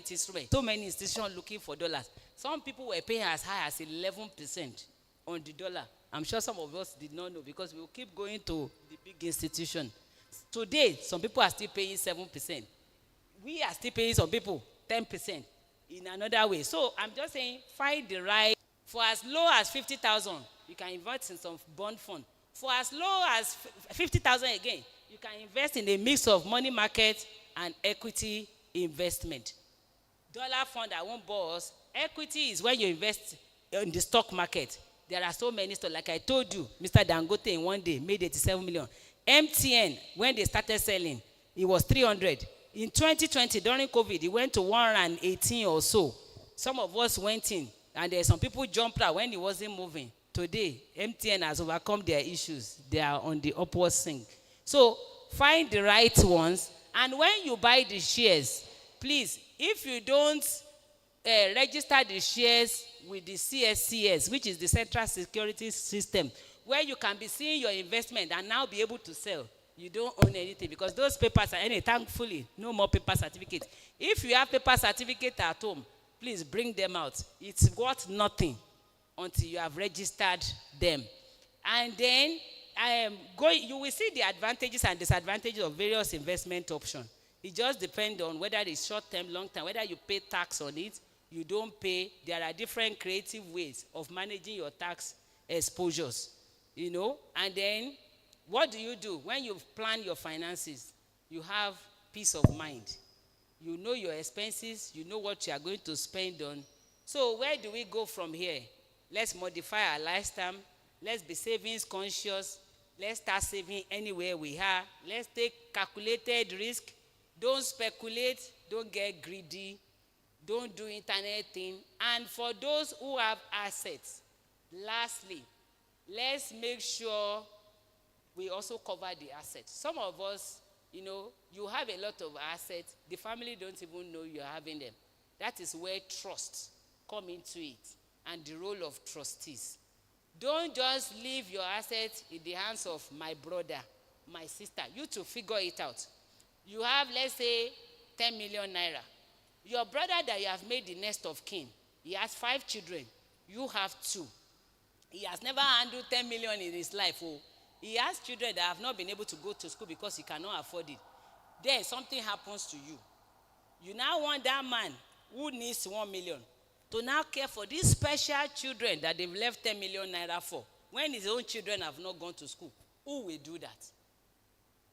investment instrument. So many institutions looking for dollars. Some people were paying as high as 11% on the dollar. I'm sure some of us did not know because we will keep going to the big institution. Today, some people are still paying 7%. We are still paying some people 10% in another way. So I'm just saying, find the right. For as low as 50,000, you can invest in some bond fund. For as low as 50,000 again, you can invest in a mix of money market and equity investment. Dollar fund, I won't bore us. Equity is when you invest in the stock market. There are so many stocks. Like I told you, Mr. Dangote in one day made 87 million. MTN, when they started selling, it was 300. In 2020, during COVID, it went to 118 or so. Some of us went in, and there some people jumped out when it wasn't moving. Today, MTN has overcome their issues. They are on the upward swing. So, find the right ones. And when you buy the shares, please, if you don't register the shares with the CSCS, which is the Central Security System, where you can be seeing your investment and now be able to sell, you don't own anything because those papers are thankfully no more paper certificate. If you have paper certificate at home, please bring them out. It's worth nothing until you have registered them. And then you will see the advantages and disadvantages of various investment options. It just depends on whether it's short-term, long-term, whether you pay tax on it, you don't pay. There are different creative ways of managing your tax exposures, And then what do you do? When you plan your finances, you have peace of mind. You know your expenses. You know what you are going to spend on. So where do we go from here? Let's modify our lifestyle. Let's be savings conscious. Let's start saving anywhere we are. Let's take calculated risk. Don't speculate. Don't get greedy. Don't do internet thing. And for those who have assets, lastly, let's make sure we also cover the assets. Some of us, you have a lot of assets. The family don't even know you're having them. That is where trust come into it and the role of trustees. Don't just leave your assets in the hands of my brother, my sister. You to figure it out. You have, let's say, 10 million naira. Your brother that you have made the next of kin, he has 5 children. You have 2. He has never handled 10 million in his life. Oh. He has children that have not been able to go to school because he cannot afford it. Then something happens to you. You now want that man who needs 1 million to now care for these special children that they've left 10 million naira for. When his own children have not gone to school, who will do that?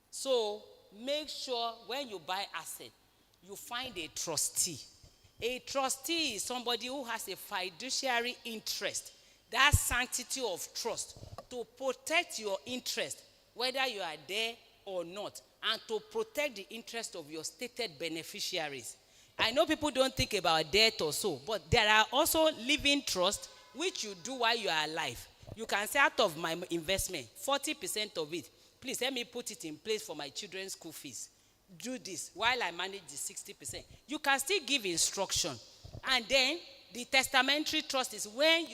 So make sure when you buy asset, you find a trustee. A trustee is somebody who has a fiduciary interest, that sanctity of trust, to protect your interest, whether you are there or not, and to protect the interest of your stated beneficiaries. I know people don't think about death or so, but there are also living trusts which you do while you are alive. You can say, out of my investment, 40% of it, please let me put it in place for my children's school fees. Do this while I manage the 60%. You can still give instruction. And then the testamentary trust is when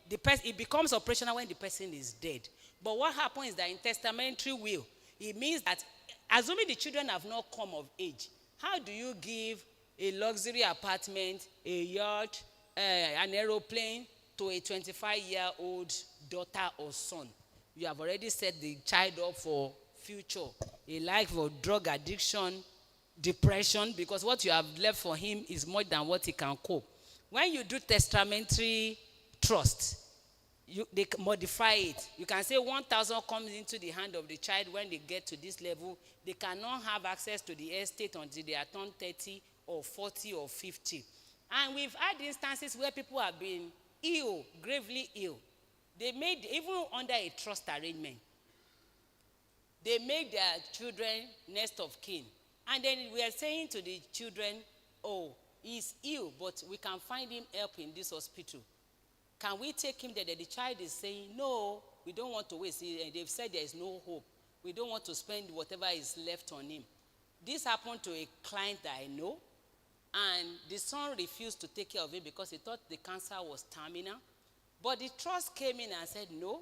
it becomes operational when the person is dead. But what happens is that in testamentary will, it means that assuming the children have not come of age, how do you give a luxury apartment, a yacht, an aeroplane to a 25-year-old daughter or son? You have already set the child up for future, a life of drug addiction, depression, because what you have left for him is more than what he can cope. When you do testamentary trust, they modify it. You can say 1,000 comes into the hand of the child when they get to this level. They cannot have access to the estate until they are turned 30 or 40 or 50. And we've had instances where people have been ill, gravely ill. They made, even under a trust arrangement, they make their children next of kin. And then we are saying to the children, oh, he's ill, but we can find him help in this hospital. Can we take him there? The child is saying, no, we don't want to waste. They've said there is no hope. We don't want to spend whatever is left on him. This happened to a client that I know, and the son refused to take care of him because he thought the cancer was terminal. But the trust came in and said, no,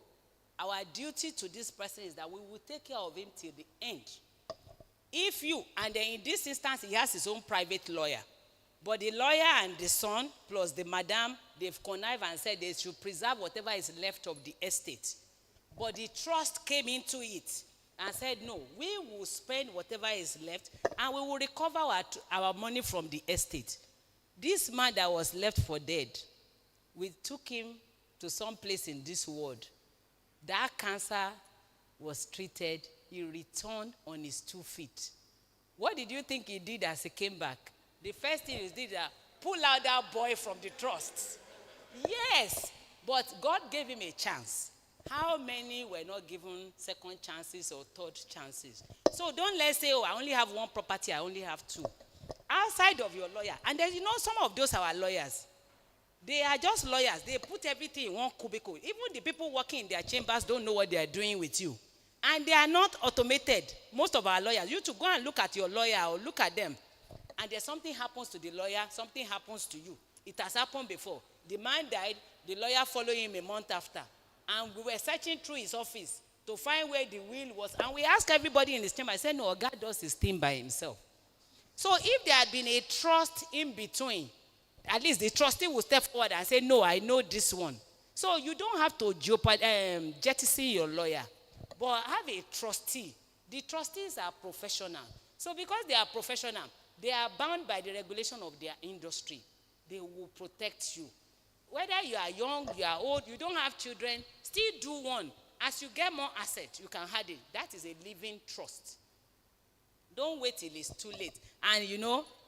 our duty to this person is that we will take care of him till the end. If you, and then in this instance, he has his own private lawyer. But the lawyer and the son, plus the madam, they've connived and said they should preserve whatever is left of the estate. But the trust came into it and said, no, we will spend whatever is left and we will recover our money from the estate. This man that was left for dead, we took him to some place in this world. That cancer was treated. He returned on his 2 feet. What did you think he did as he came back? The first thing he did was pull out that boy from the trust. Yes, but God gave him a chance. How many were not given second chances or third chances? So don't let's say, oh, I only have one property, I only have 2. Outside of your lawyer, and then some of those are lawyers. They are just lawyers. They put everything in one cubicle. Even the people working in their chambers don't know what they are doing with you. And they are not automated. Most of our lawyers, you to go and look at your lawyer or look at them. And there's something happens to the lawyer, something happens to you. It has happened before. The man died, the lawyer followed him a month after. And we were searching through his office to find where the will was. And we asked everybody in his chamber. I said, no, God does his thing by himself. So if there had been a trust in between, at least the trustee will step forward and say, no, I know this one. So you don't have to jettison your lawyer. But have a trustee. The trustees are professional. So because they are professional, they are bound by the regulation of their industry. They will protect you. Whether you are young, you are old, you don't have children, still do one. As you get more assets, you can add it. That is a living trust. Don't wait till it's too late. And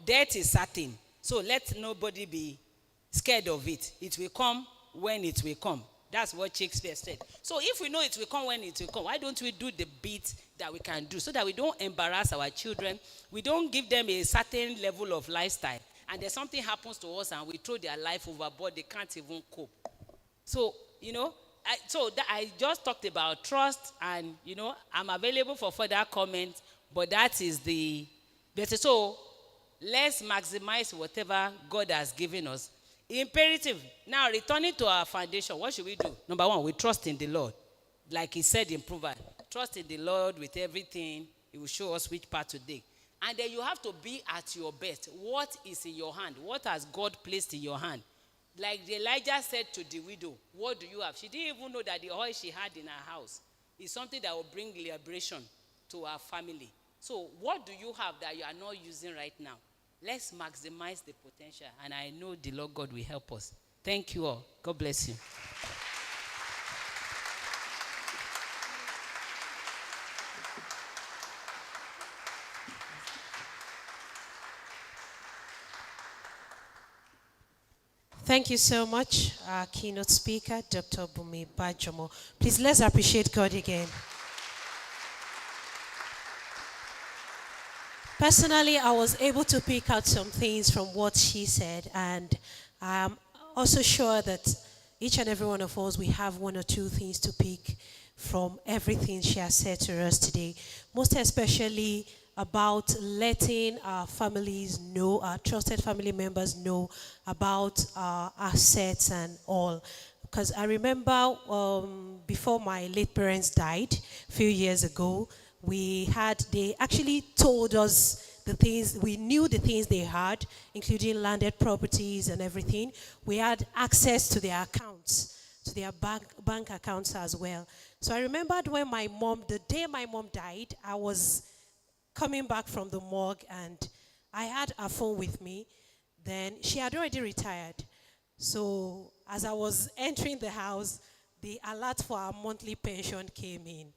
death is certain. So let nobody be scared of it. It will come when it will come. That's what Shakespeare said. So if we know it will come when it will come, why don't we do the bit that we can do so that we don't embarrass our children? We don't give them a certain level of lifestyle. And then something happens to us and we throw their life overboard. They can't even cope. So, I just talked about trust and, I'm available for further comments. But that is the better. So let's maximize whatever God has given us. Imperative. Now, returning to our foundation, what should we do? Number 1, we trust in the Lord. Like he said in Proverbs, trust in the Lord with everything. He will show us which part to dig. And then you have to be at your best. What is in your hand? What has God placed in your hand? Like Elijah said to the widow, what do you have? She didn't even know that the oil she had in her house is something that will bring liberation to her family. So what do you have that you are not using right now? Let's maximize the potential. And I know the Lord God will help us. Thank you all. God bless you. Thank you so much, our keynote speaker, Dr. Bunmi Bajomo. Please, let's appreciate God again. Personally, I was able to pick out some things from what she said, and I'm also sure that each and every one of us, we have 1 or 2 things to pick from everything she has said to us today, most especially about letting our families know, our trusted family members know about our assets and all. Because I remember before my late parents died a few years ago, they actually told us the things, we knew the things they had, including landed properties and everything. We had access to their accounts, to their bank accounts as well. So I remembered when the day my mom died, I was coming back from the morgue and I had her phone with me. Then she had already retired. So as I was entering the house, the alert for our monthly pension came in.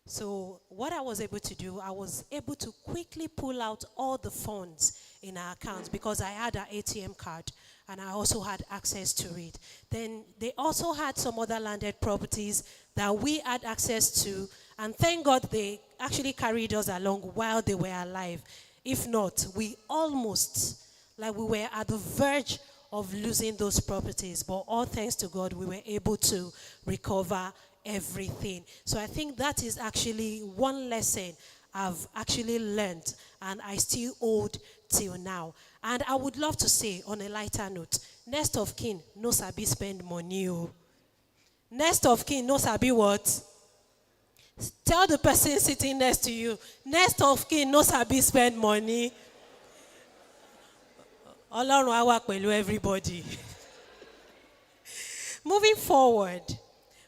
So what I was able to do, I was able to quickly pull out all the funds in our accounts because I had an ATM card and I also had access to it. Then they also had some other landed properties that we had access to, and thank God they actually carried us along while they were alive. If not, we almost, we were at the verge of losing those properties, but all thanks to God, we were able to recover everything. So I think that is actually one lesson I've actually learned and I still hold till now. And I would love to say on a lighter note, next of kin no sabi spend money. Next of kin no sabi what? Tell the person sitting next to you, next of kin no sabi spend money. Ọlọ́run á wà pẹ̀lú everybody. Moving forward,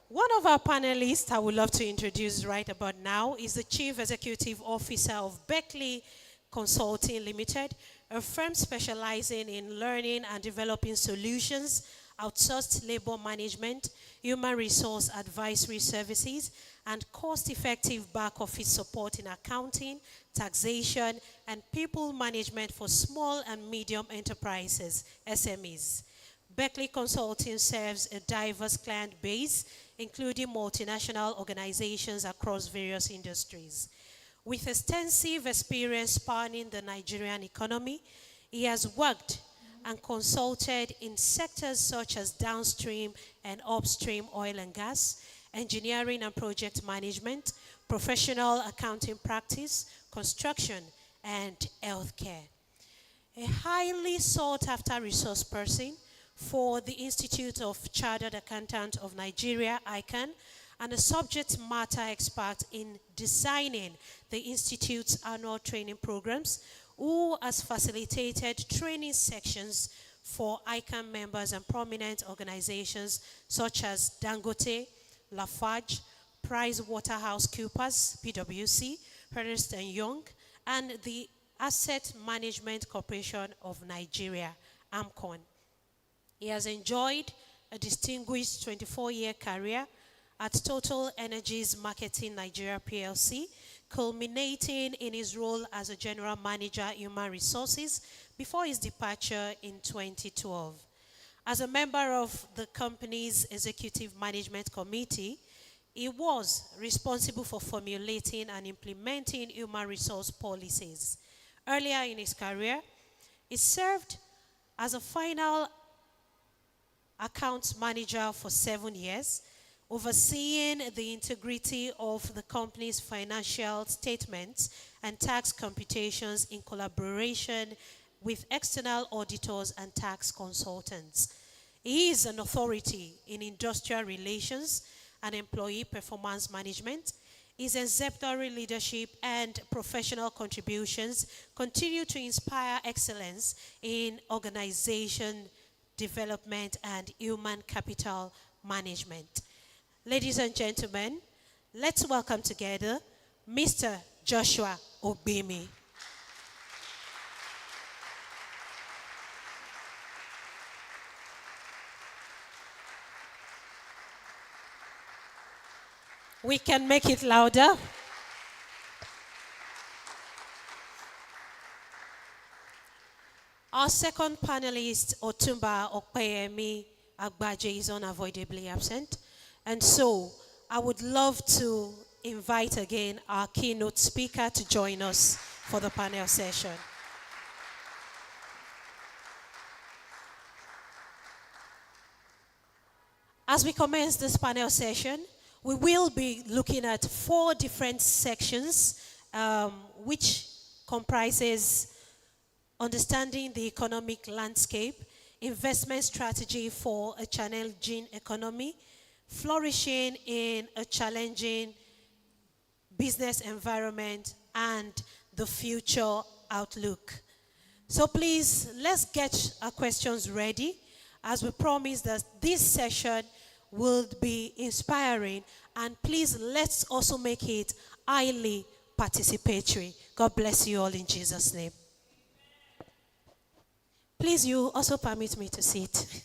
one of our panelists I would love to introduce right about now is the Chief Executive Officer of Beckly Consulting Limited, a firm specializing in learning and developing solutions, outsourced labor management, human resource advisory services, and cost-effective back-office support in accounting, taxation, and people management for small and medium enterprises, SMEs. Beckly Consulting serves a diverse client base, including multinational organizations across various industries. With extensive experience spanning the Nigerian economy, he has worked and consulted in sectors such as downstream and upstream oil and gas, engineering and project management, professional accounting practice, construction, and healthcare. A highly sought-after resource person for the Institute of Chartered Accountants of Nigeria, ICANN, and a subject matter expert in designing the Institute's annual training programs, who has facilitated training sections for ICANN members and prominent organizations such as Dangote, Lafarge, PricewaterhouseCoopers, PwC, Ernst & Young, and the Asset Management Corporation of Nigeria, AMCON. He has enjoyed a distinguished 24-year career at Total Energies Marketing Nigeria PLC, culminating in his role as a General Manager, Human Resources, before his departure in 2012. As a member of the company's Executive Management Committee, he was responsible for formulating and implementing human resource policies. Earlier in his career, he served as a final accounts manager for 7 years, overseeing the integrity of the company's financial statements and tax computations in collaboration with external auditors and tax consultants. He is an authority in industrial relations and employee performance management. His exemplary leadership and professional contributions continue to inspire excellence in organization development and human capital management. Ladies and gentlemen, let's welcome together Mr. Joshua Ogbimi. We can make it louder. Our second panelist, Otumba Opeyemi Agbaje, is unavoidably absent. And so I would love to invite again our keynote speaker to join us for the panel session. As we commence this panel session, we will be looking at 4 different sections, which comprises understanding the economic landscape, investment strategy for a challenging economy, flourishing in a challenging business environment, and the future outlook. So please, let's get our questions ready, as we promise that this session will be inspiring, and please let's also make it highly participatory. God bless you all in Jesus' name. Please, you also permit me to sit.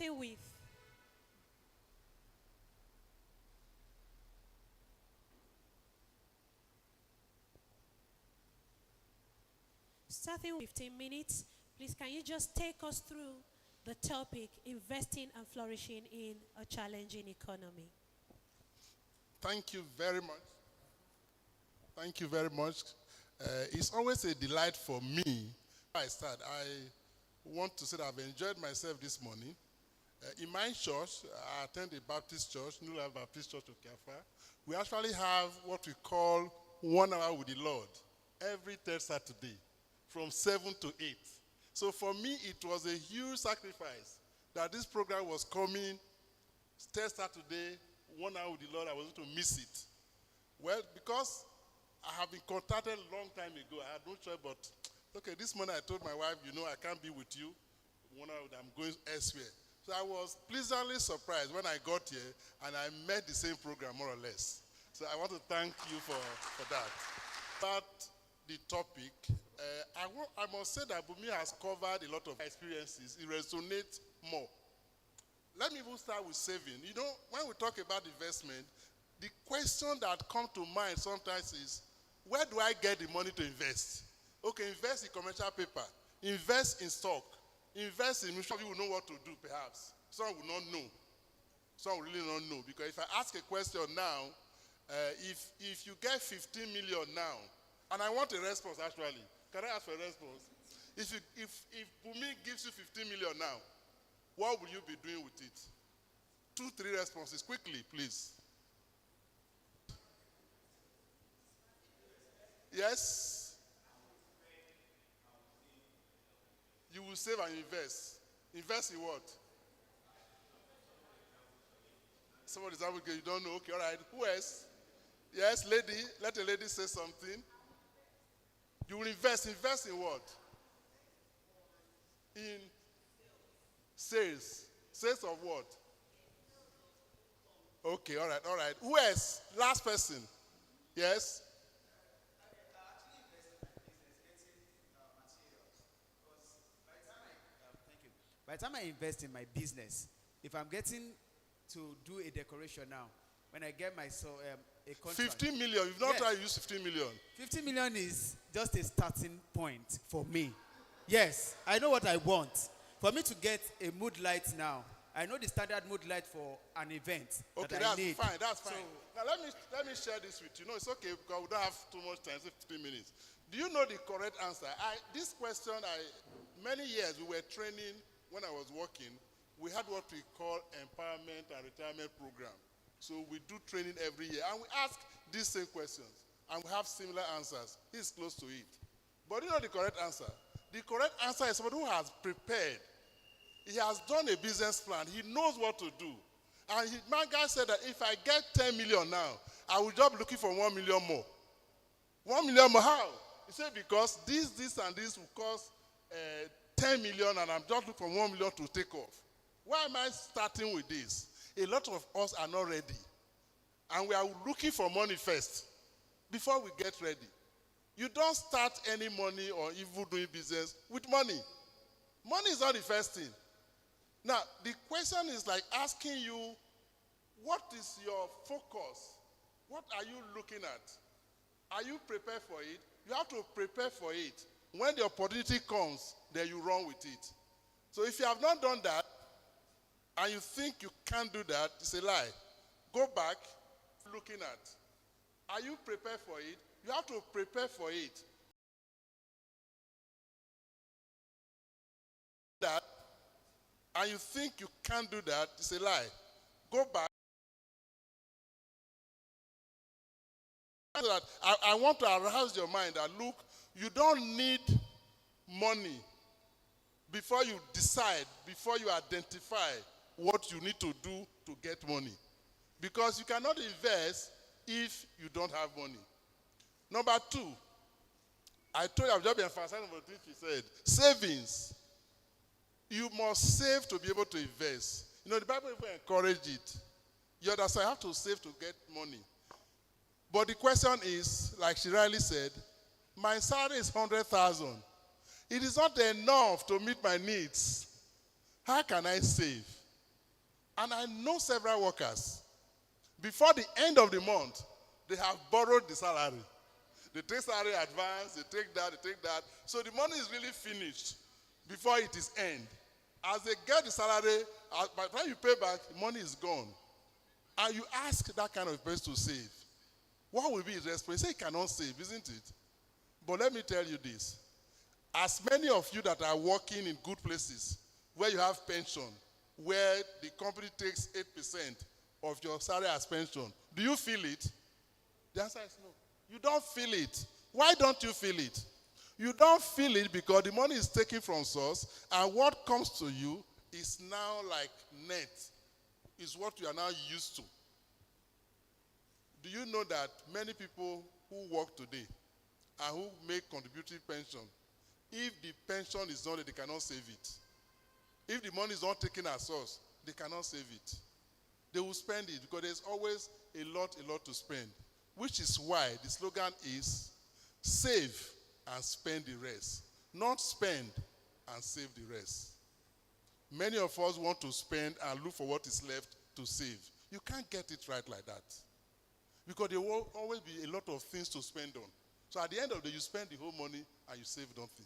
With starting 15 minutes, please can you just take us through the topic, investing and flourishing in a challenging economy? Thank you very much. Thank you very much. It's always a delight for me. I want to say that I've enjoyed myself this morning. In my church, I attend a Baptist church, New Life Baptist Church of Kafa, we actually have what we call 1 hour with the Lord every third Saturday from 7 to 8. So for me, it was a huge sacrifice that this program was coming third Saturday, 1 hour with the Lord. I was going to miss it. Well, because I have been contacted a long time ago, I had no choice but, okay, this morning I told my wife, I can't be with you. 1 hour, I'm going elsewhere. So I was pleasantly surprised when I got here and I met the same program, more or less. So I want to thank you for that. But the topic, I must say that Bunmi has covered a lot of experiences. It resonates more. Let me even start with saving. When we talk about investment, the question that comes to mind sometimes is, where do I get the money to invest? Okay, invest in commercial paper, invest in stock, invest in mutual. You will know what to do, perhaps. Some will not know. Some will really not know. Because if I ask a question now, if you get 15 million now, and I want a response actually. Can I ask for a response? If Bunmi gives you 15 million now, what will you be doing with it? 2, 3 responses, quickly, please. Yes? You will save and invest. Invest in what? Somebody's out you don't know. Okay, all right. Who else? Yes, lady. Let a lady say something. You will invest. Invest in what? In sales. Sales of what? Okay, all right, all right. Who else? Last person. Yes? By the time I invest in my business, if I'm getting to do a decoration now, when I get myself a contract. 15 million. You've not tried to use 15 million. 15 million is just a starting point for me. Yes, I know what I want. For me to get a mood light now, I know the standard mood light for an event okay, that I need. Fine, that's fine. Now let me share this with you. It's okay because we don't have too much time, 15 minutes. Do you know the correct answer? This question, many years we were training when I was working. We had what we call empowerment and retirement program. So we do training every year. And we ask these same questions. And we have similar answers. He's close to it. But you know the correct answer? The correct answer is somebody who has prepared. He has done a business plan. He knows what to do. And my guy said that if I get 10 million now, I will just be looking for 1 million more. 1 million more, how? He said because this and this will cost 10 million and I'm just looking for 1 million to take off. Why am I starting with this? A lot of us are not ready. And we are looking for money first before we get ready. You don't start any money or even doing business with money. Money is not the first thing. Now, the question is like asking you, what is your focus? What are you looking at? Are you prepared for it? You have to prepare for it. When the opportunity comes, then you run with it. So if you have not done that, and you think you can't do that, it's a lie. Go back, looking at. Are you prepared for it? You have to prepare for it. That, and you think you can't do that, it's a lie. Go back. That I want to arouse your mind that look, you don't need money before you decide, before you identify what you need to do to get money. Because you cannot invest if you don't have money. Number 2, I told you, I've just been emphasizing what he said. Savings. You must save to be able to invest. The Bible even encourages it. You understand, you have to save to get money. But the question is, like she rightly said, my salary is 100,000. It is not enough to meet my needs. How can I save? And I know several workers. Before the end of the month, they have borrowed the salary. They take salary advance, they take that. So the money is really finished before it is end. As they get the salary, by the time you pay back, the money is gone. And you ask that kind of person to save. What will be his response? He say he cannot save, isn't it? But let me tell you this. As many of you that are working in good places, where you have pension, where the company takes 8% of your salary as pension, do you feel it? The answer is no. You don't feel it. Why don't you feel it? You don't feel it because the money is taken from source, and what comes to you is now like net, is what you are now used to. Do you know that many people who work today and who make contributory pension, if the pension is not there, they cannot save it. If the money is not taken as source, they cannot save it. They will spend it because there's always a lot to spend, which is why the slogan is save and spend the rest, not spend and save the rest. Many of us want to spend and look for what is left to save. You can't get it right like that because there will always be a lot of things to spend on. So at the end of the day, you spend the whole money and you save nothing.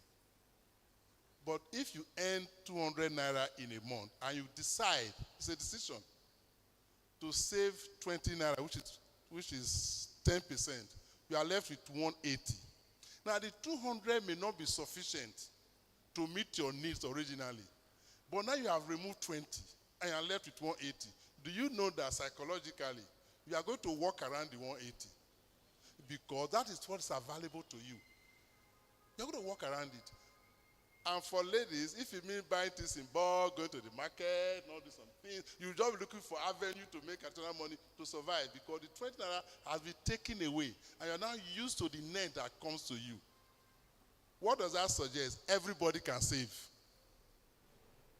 But if you earn 200 naira in a month and you decide, it's a decision, to save 20 naira, which is 10%, you are left with 180. Now the 200 may not be sufficient to meet your needs originally, but now you have removed 20 and you are left with 180. Do you know that psychologically you are going to walk around the 180? Because that is what is available to you. You're going to walk around it. And for ladies, if you mean buying things in bulk, going to the market, not do some things, you just be looking for avenue to make additional money to survive because the 20 naira has been taken away and you're now used to the net that comes to you. What does that suggest? Everybody can save.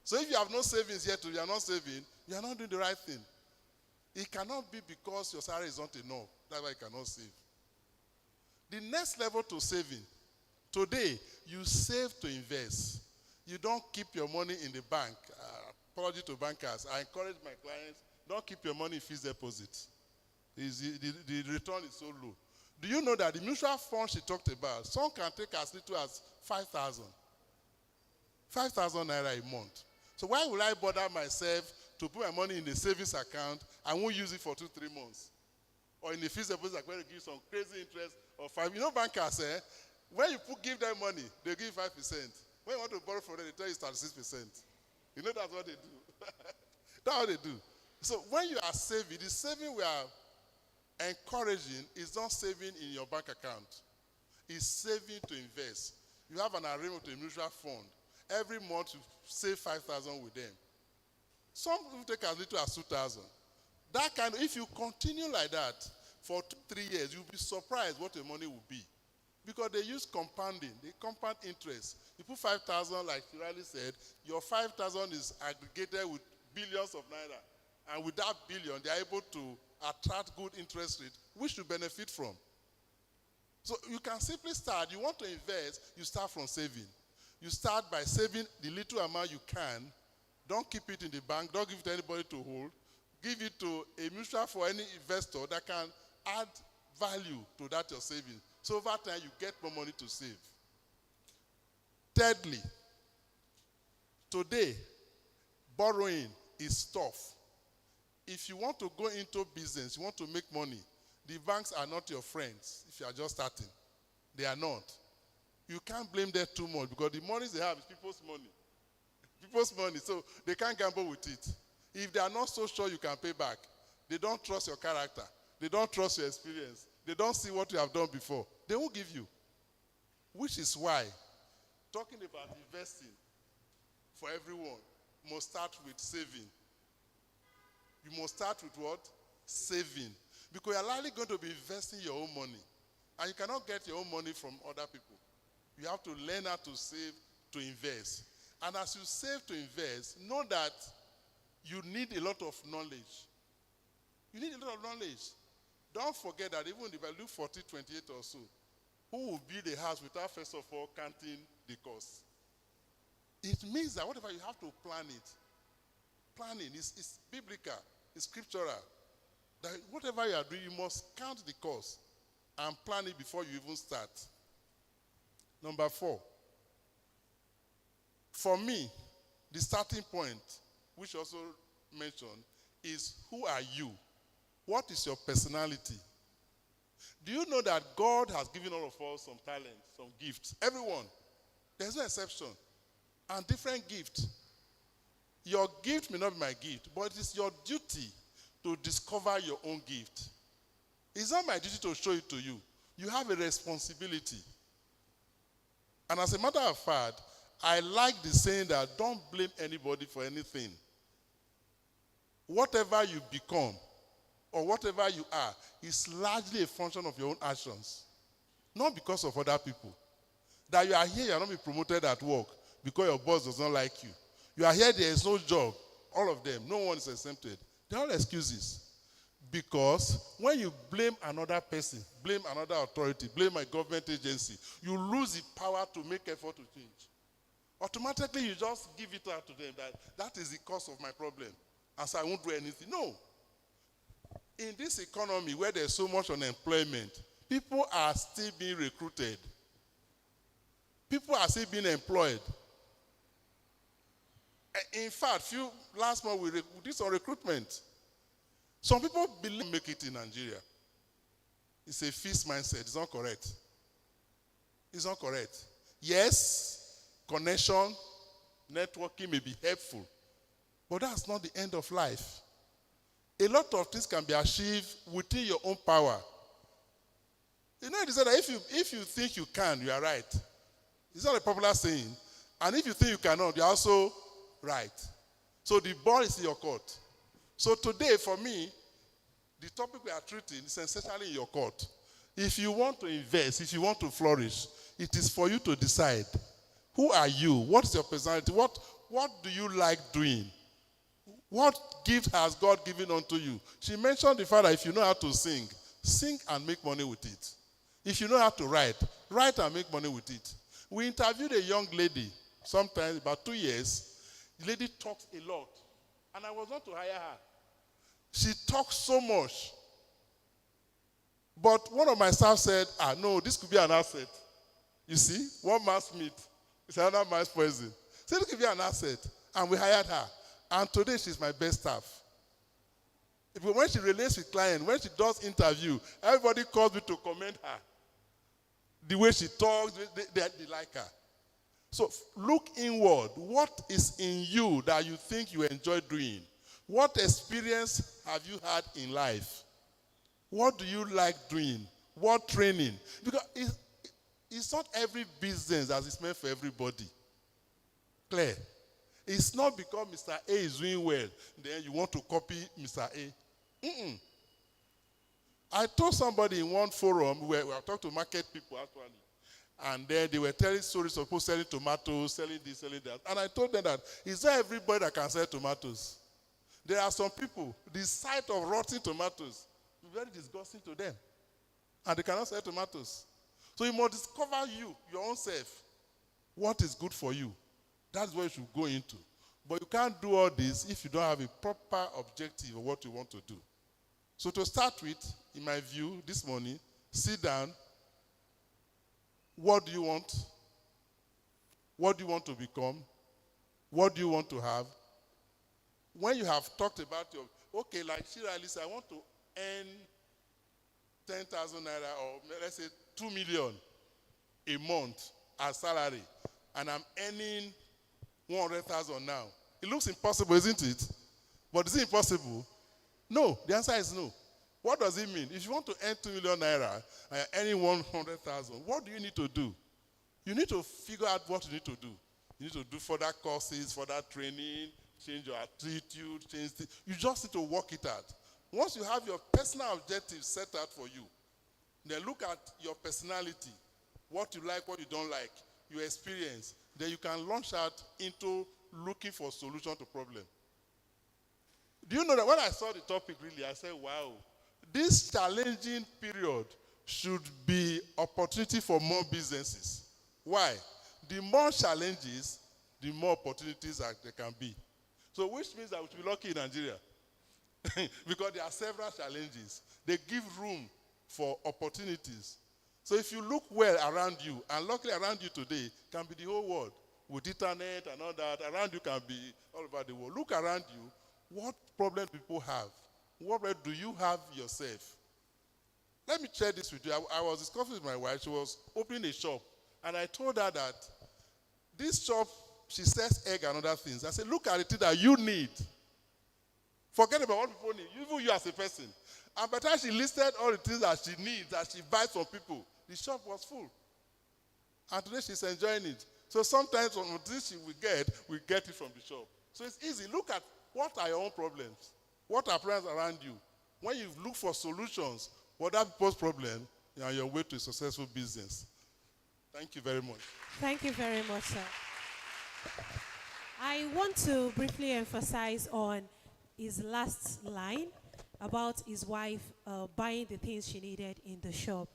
So if you have no savings yet, you are not saving, you are not doing the right thing. It cannot be because your salary is not enough. That's why you cannot save. The next level to saving, today, you save to invest. You don't keep your money in the bank. Apology to bankers. I encourage my clients, don't keep your money in fixed deposit. The return is so low. Do you know that the mutual fund she talked about, some can take as little as 5,000. 5,000 naira a month. So why would I bother myself to put my money in the savings account? I won't use it for 2-3 months. Or in the fixed deposit, I'm going to give some crazy interest of 5. You know bankers, when you give them money, they give 5%. When you want to borrow from them, they tell you it's 36%. You know that's what they do. That's what they do. So when you are saving, the saving we are encouraging is not saving in your bank account. It's saving to invest. You have an arrangement to a mutual fund. Every month you save 5,000 with them. Some will take as little as 2,000. That kind of, if you continue like that for 2-3 years, you'll be surprised what your money will be. Because they use compounding, they compound interest. You put 5,000, like Riley said, your 5,000 is aggregated with billions of naira. And with that billion, they are able to attract good interest rate, which you benefit from. So you can simply start. You want to invest, you start from saving. You start by saving the little amount you can. Don't keep it in the bank. Don't give it to anybody to hold. Give it to a mutual for any investor that can add value to that you're saving. So over time, you get more money to save. Thirdly, today, borrowing is tough. If you want to go into business, you want to make money, the banks are not your friends if you are just starting. They are not. You can't blame them too much because the money they have is people's money. People's money, so they can't gamble with it. If they are not so sure you can pay back, they don't trust your character. They don't trust your experience. They don't see what you have done before. They won't give you. Which is why talking about investing for everyone must start with saving. You must start with what? Saving. Because you're likely going to be investing your own money. And you cannot get your own money from other people. You have to learn how to save to invest. And as you save to invest, know that you need a lot of knowledge. You need a lot of knowledge. Don't forget that even if I look 4028 or so, who will build a house without first of all counting the cost? It means that whatever you have to plan it. Planning is biblical, it's scriptural. That whatever you are doing, you must count the cost and plan it before you even start. Number 4. For me, the starting point, which also mentioned, is who are you? What is your personality? Do you know that God has given all of us some talents, some gifts? Everyone. There's no exception. And different gifts. Your gift may not be my gift, but it is your duty to discover your own gift. It's not my duty to show it to you. You have a responsibility. And as a matter of fact, I like the saying that don't blame anybody for anything. Whatever you become or whatever you are is largely a function of your own actions, not because of other people. That you are here, you are not being promoted at work because your boss does not like you. You are here, there is no job. All of them, no one is exempted. They're all excuses. Because when you blame another person, blame another authority, blame a government agency, you lose the power to make effort to change. Automatically, you just give it out to them that is the cause of my problem. And so I won't do anything. No. In this economy where there's so much unemployment, people are still being recruited. People are still being employed. In fact, last month we did some recruitment. Some people believe make it in Nigeria. It's a fixed mindset. It's not correct. It's not correct. Yes, connection, networking may be helpful, but that's not the end of life. A lot of things can be achieved within your own power. You know, they say that if you think you can, you are right. It's not a popular saying. And if you think you cannot, you're also right. So the ball is in your court. So today, for me, the topic we are treating is essentially in your court. If you want to invest, if you want to flourish, it is for you to decide. Who are you? What's your personality? What do you like doing? What gift has God given unto you? She mentioned the fact that if you know how to sing, sing and make money with it. If you know how to write, write and make money with it. We interviewed a young lady, sometimes about 2 years. The lady talks a lot. And I was not to hire her. She talks so much. But one of my staff said, no, this could be an asset. You see, one man's meat is another man's poison. So this could be an asset. And we hired her. And today she's my best staff. When she relates with clients, when she does interview, everybody calls me to commend her. The way she talks, they like her. So look inward. What is in you that you think you enjoy doing? What experience have you had in life? What do you like doing? What training? Because it's not every business that is meant for everybody. Clear? It's not because Mr. A is doing well, then you want to copy Mr. A. I told somebody in one forum, where I talked to market people actually, and then they were telling stories of people selling tomatoes, selling this, selling that. And I told them that it's not everybody that can sell tomatoes. There are some people, the sight of rotting tomatoes is very disgusting to them. And they cannot sell tomatoes. So you must discover your own self. What is good for you? That's what you should go into. But you can't do all this if you don't have a proper objective of what you want to do. So to start with, in my view, this morning, sit down. What do you want? What do you want to become? What do you want to have? When you have talked about like Shirley said, I want to earn 10,000 naira or let's say 2 million a month as salary, and I'm earning 100,000 now. It looks impossible, isn't it? But is it impossible? No. The answer is no. What does it mean? If you want to earn 2 million naira and you're earning 100,000, what do you need to do? You need to figure out what you need to do. You need to do further courses, further training, change your attitude, change things. You just need to work it out. Once you have your personal objectives set out for you, then look at your personality, what you like, what you don't like, your experience. Then you can launch out into looking for a solution to problem. Do you know that when I saw the topic, really, I said, wow, this challenging period should be opportunity for more businesses. Why? The more challenges, the more opportunities that there can be. So which means that we should be lucky in Nigeria. Because there are several challenges. They give room for opportunities. So if you look well around you, and luckily around you today can be the whole world. With internet and all that, around you can be all over the world. Look around you. What problem people have? What problem do you have yourself? Let me share this with you. I was discussing with my wife. She was opening a shop. And I told her that this shop, she sells egg and other things. I said, look at the thing that you need. Forget about what people need. Even you as a person. And by the time she listed all the things that she needs, that she buys from people, the shop was full. And today she's enjoying it. So sometimes from things she will get it from the shop. So it's easy. Look at what are your own problems. What are problems around you? When you look for solutions for that people's problem, you're on your way to a successful business. Thank you very much. Thank you very much, sir. I want to briefly emphasize on his last line about his wife buying the things she needed in the shop.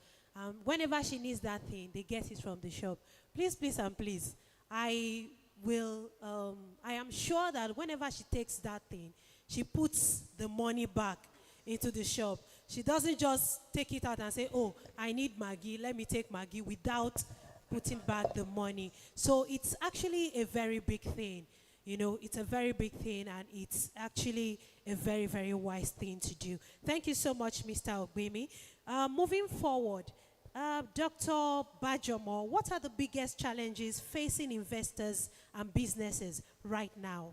Whenever she needs that thing, they get it from the shop. Please, please, and please, I am sure that whenever she takes that thing, she puts the money back into the shop. She doesn't just take it out and say, oh, I need Maggi, let me take Maggi, without putting back the money. So it's actually a very big thing. You know, it's a very big thing, and it's actually a very, very wise thing to do. Thank you so much, Mr. Ogbimi. Moving forward, Dr. Bajomo, what are the biggest challenges facing investors and businesses right now?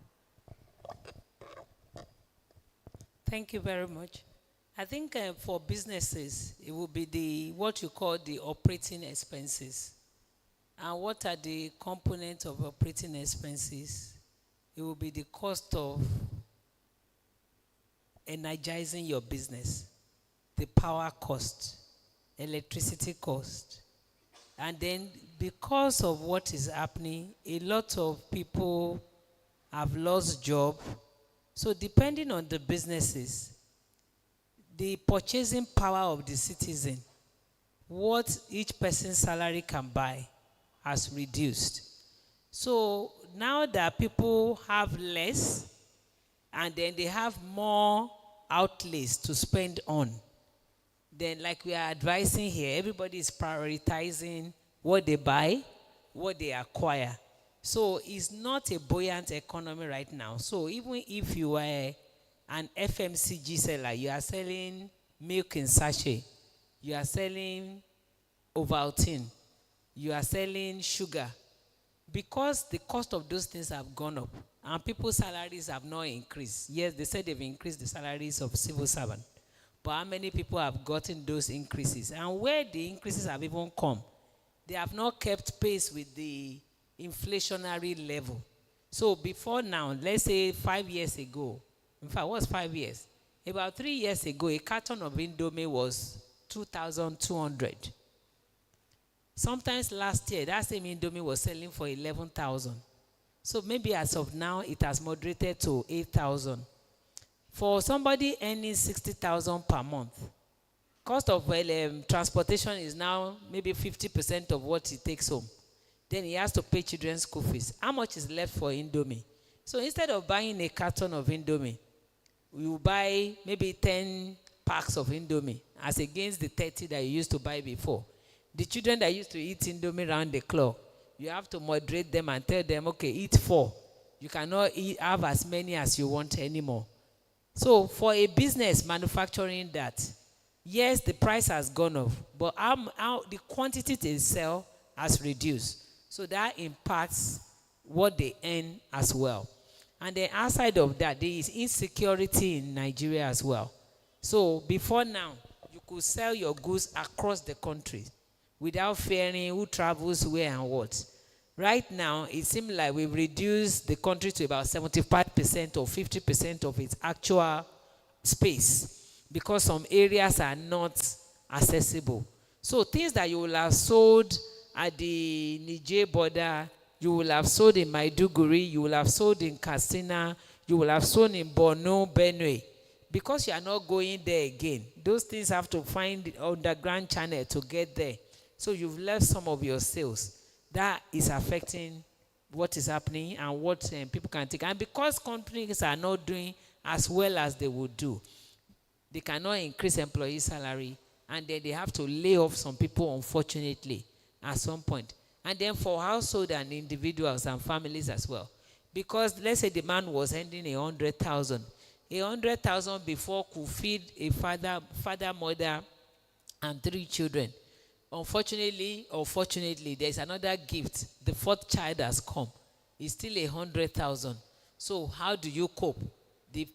Thank you very much. I think for businesses, it will be what you call the operating expenses. And what are the components of operating expenses? It will be the cost of energizing your business, the power cost, electricity cost. And then because of what is happening, a lot of people have lost job. So depending on the businesses, the purchasing power of the citizen, what each person's salary can buy, has reduced. So now that people have less, and then they have more outlays to spend on, then like we are advising here, everybody is prioritizing what they buy, what they acquire. So it's not a buoyant economy right now. So even if you are an FMCG seller, you are selling milk in sachet, you are selling Ovaltine, you are selling sugar, because the cost of those things have gone up and people's salaries have not increased. Yes, they said they've increased the salaries of civil servants, but how many people have gotten those increases? And where the increases have even come, they have not kept pace with the inflationary level. So before now, let's say 5 years ago, in fact, what's 5 years? About 3 years ago, a carton of Indomie was 2,200. Sometimes last year, that same Indomie was selling for 11,000. So maybe as of now, it has moderated to 8,000. For somebody earning 60,000 per month, cost of transportation is now maybe 50% of what he takes home. Then he has to pay children's school fees. How much is left for Indomie? So instead of buying a carton of Indomie, we will buy maybe 10 packs of Indomie as against the 30 that you used to buy before. The children that used to eat Indomie round the clock, you have to moderate them and tell them, okay, eat 4. You cannot have as many as you want anymore. So for a business manufacturing that, yes, the price has gone up, but the quantity they sell has reduced. So that impacts what they earn as well. And then outside of that, there is insecurity in Nigeria as well. So before now, you could sell your goods across the country without fearing who travels where and what. Right now, it seems like we've reduced the country to about 75% or 50% of its actual space because some areas are not accessible. So things that you will have sold at the Niger border, you will have sold in Maiduguri, you will have sold in Katsina, you will have sold in Borno, Benue. Because you are not going there again, those things have to find the underground channel to get there. So you've left some of your sales. That is affecting what is happening and what people can take. And because companies are not doing as well as they would do, they cannot increase employee salary, and then they have to lay off some people, unfortunately, at some point. And then for household and individuals and families as well. Because let's say the man was earning 100,000. 100,000 before could feed a father, mother, and 3 children. Unfortunately or fortunately, there's another gift. The 4th child has come. It's still 100,000. So how do you cope? The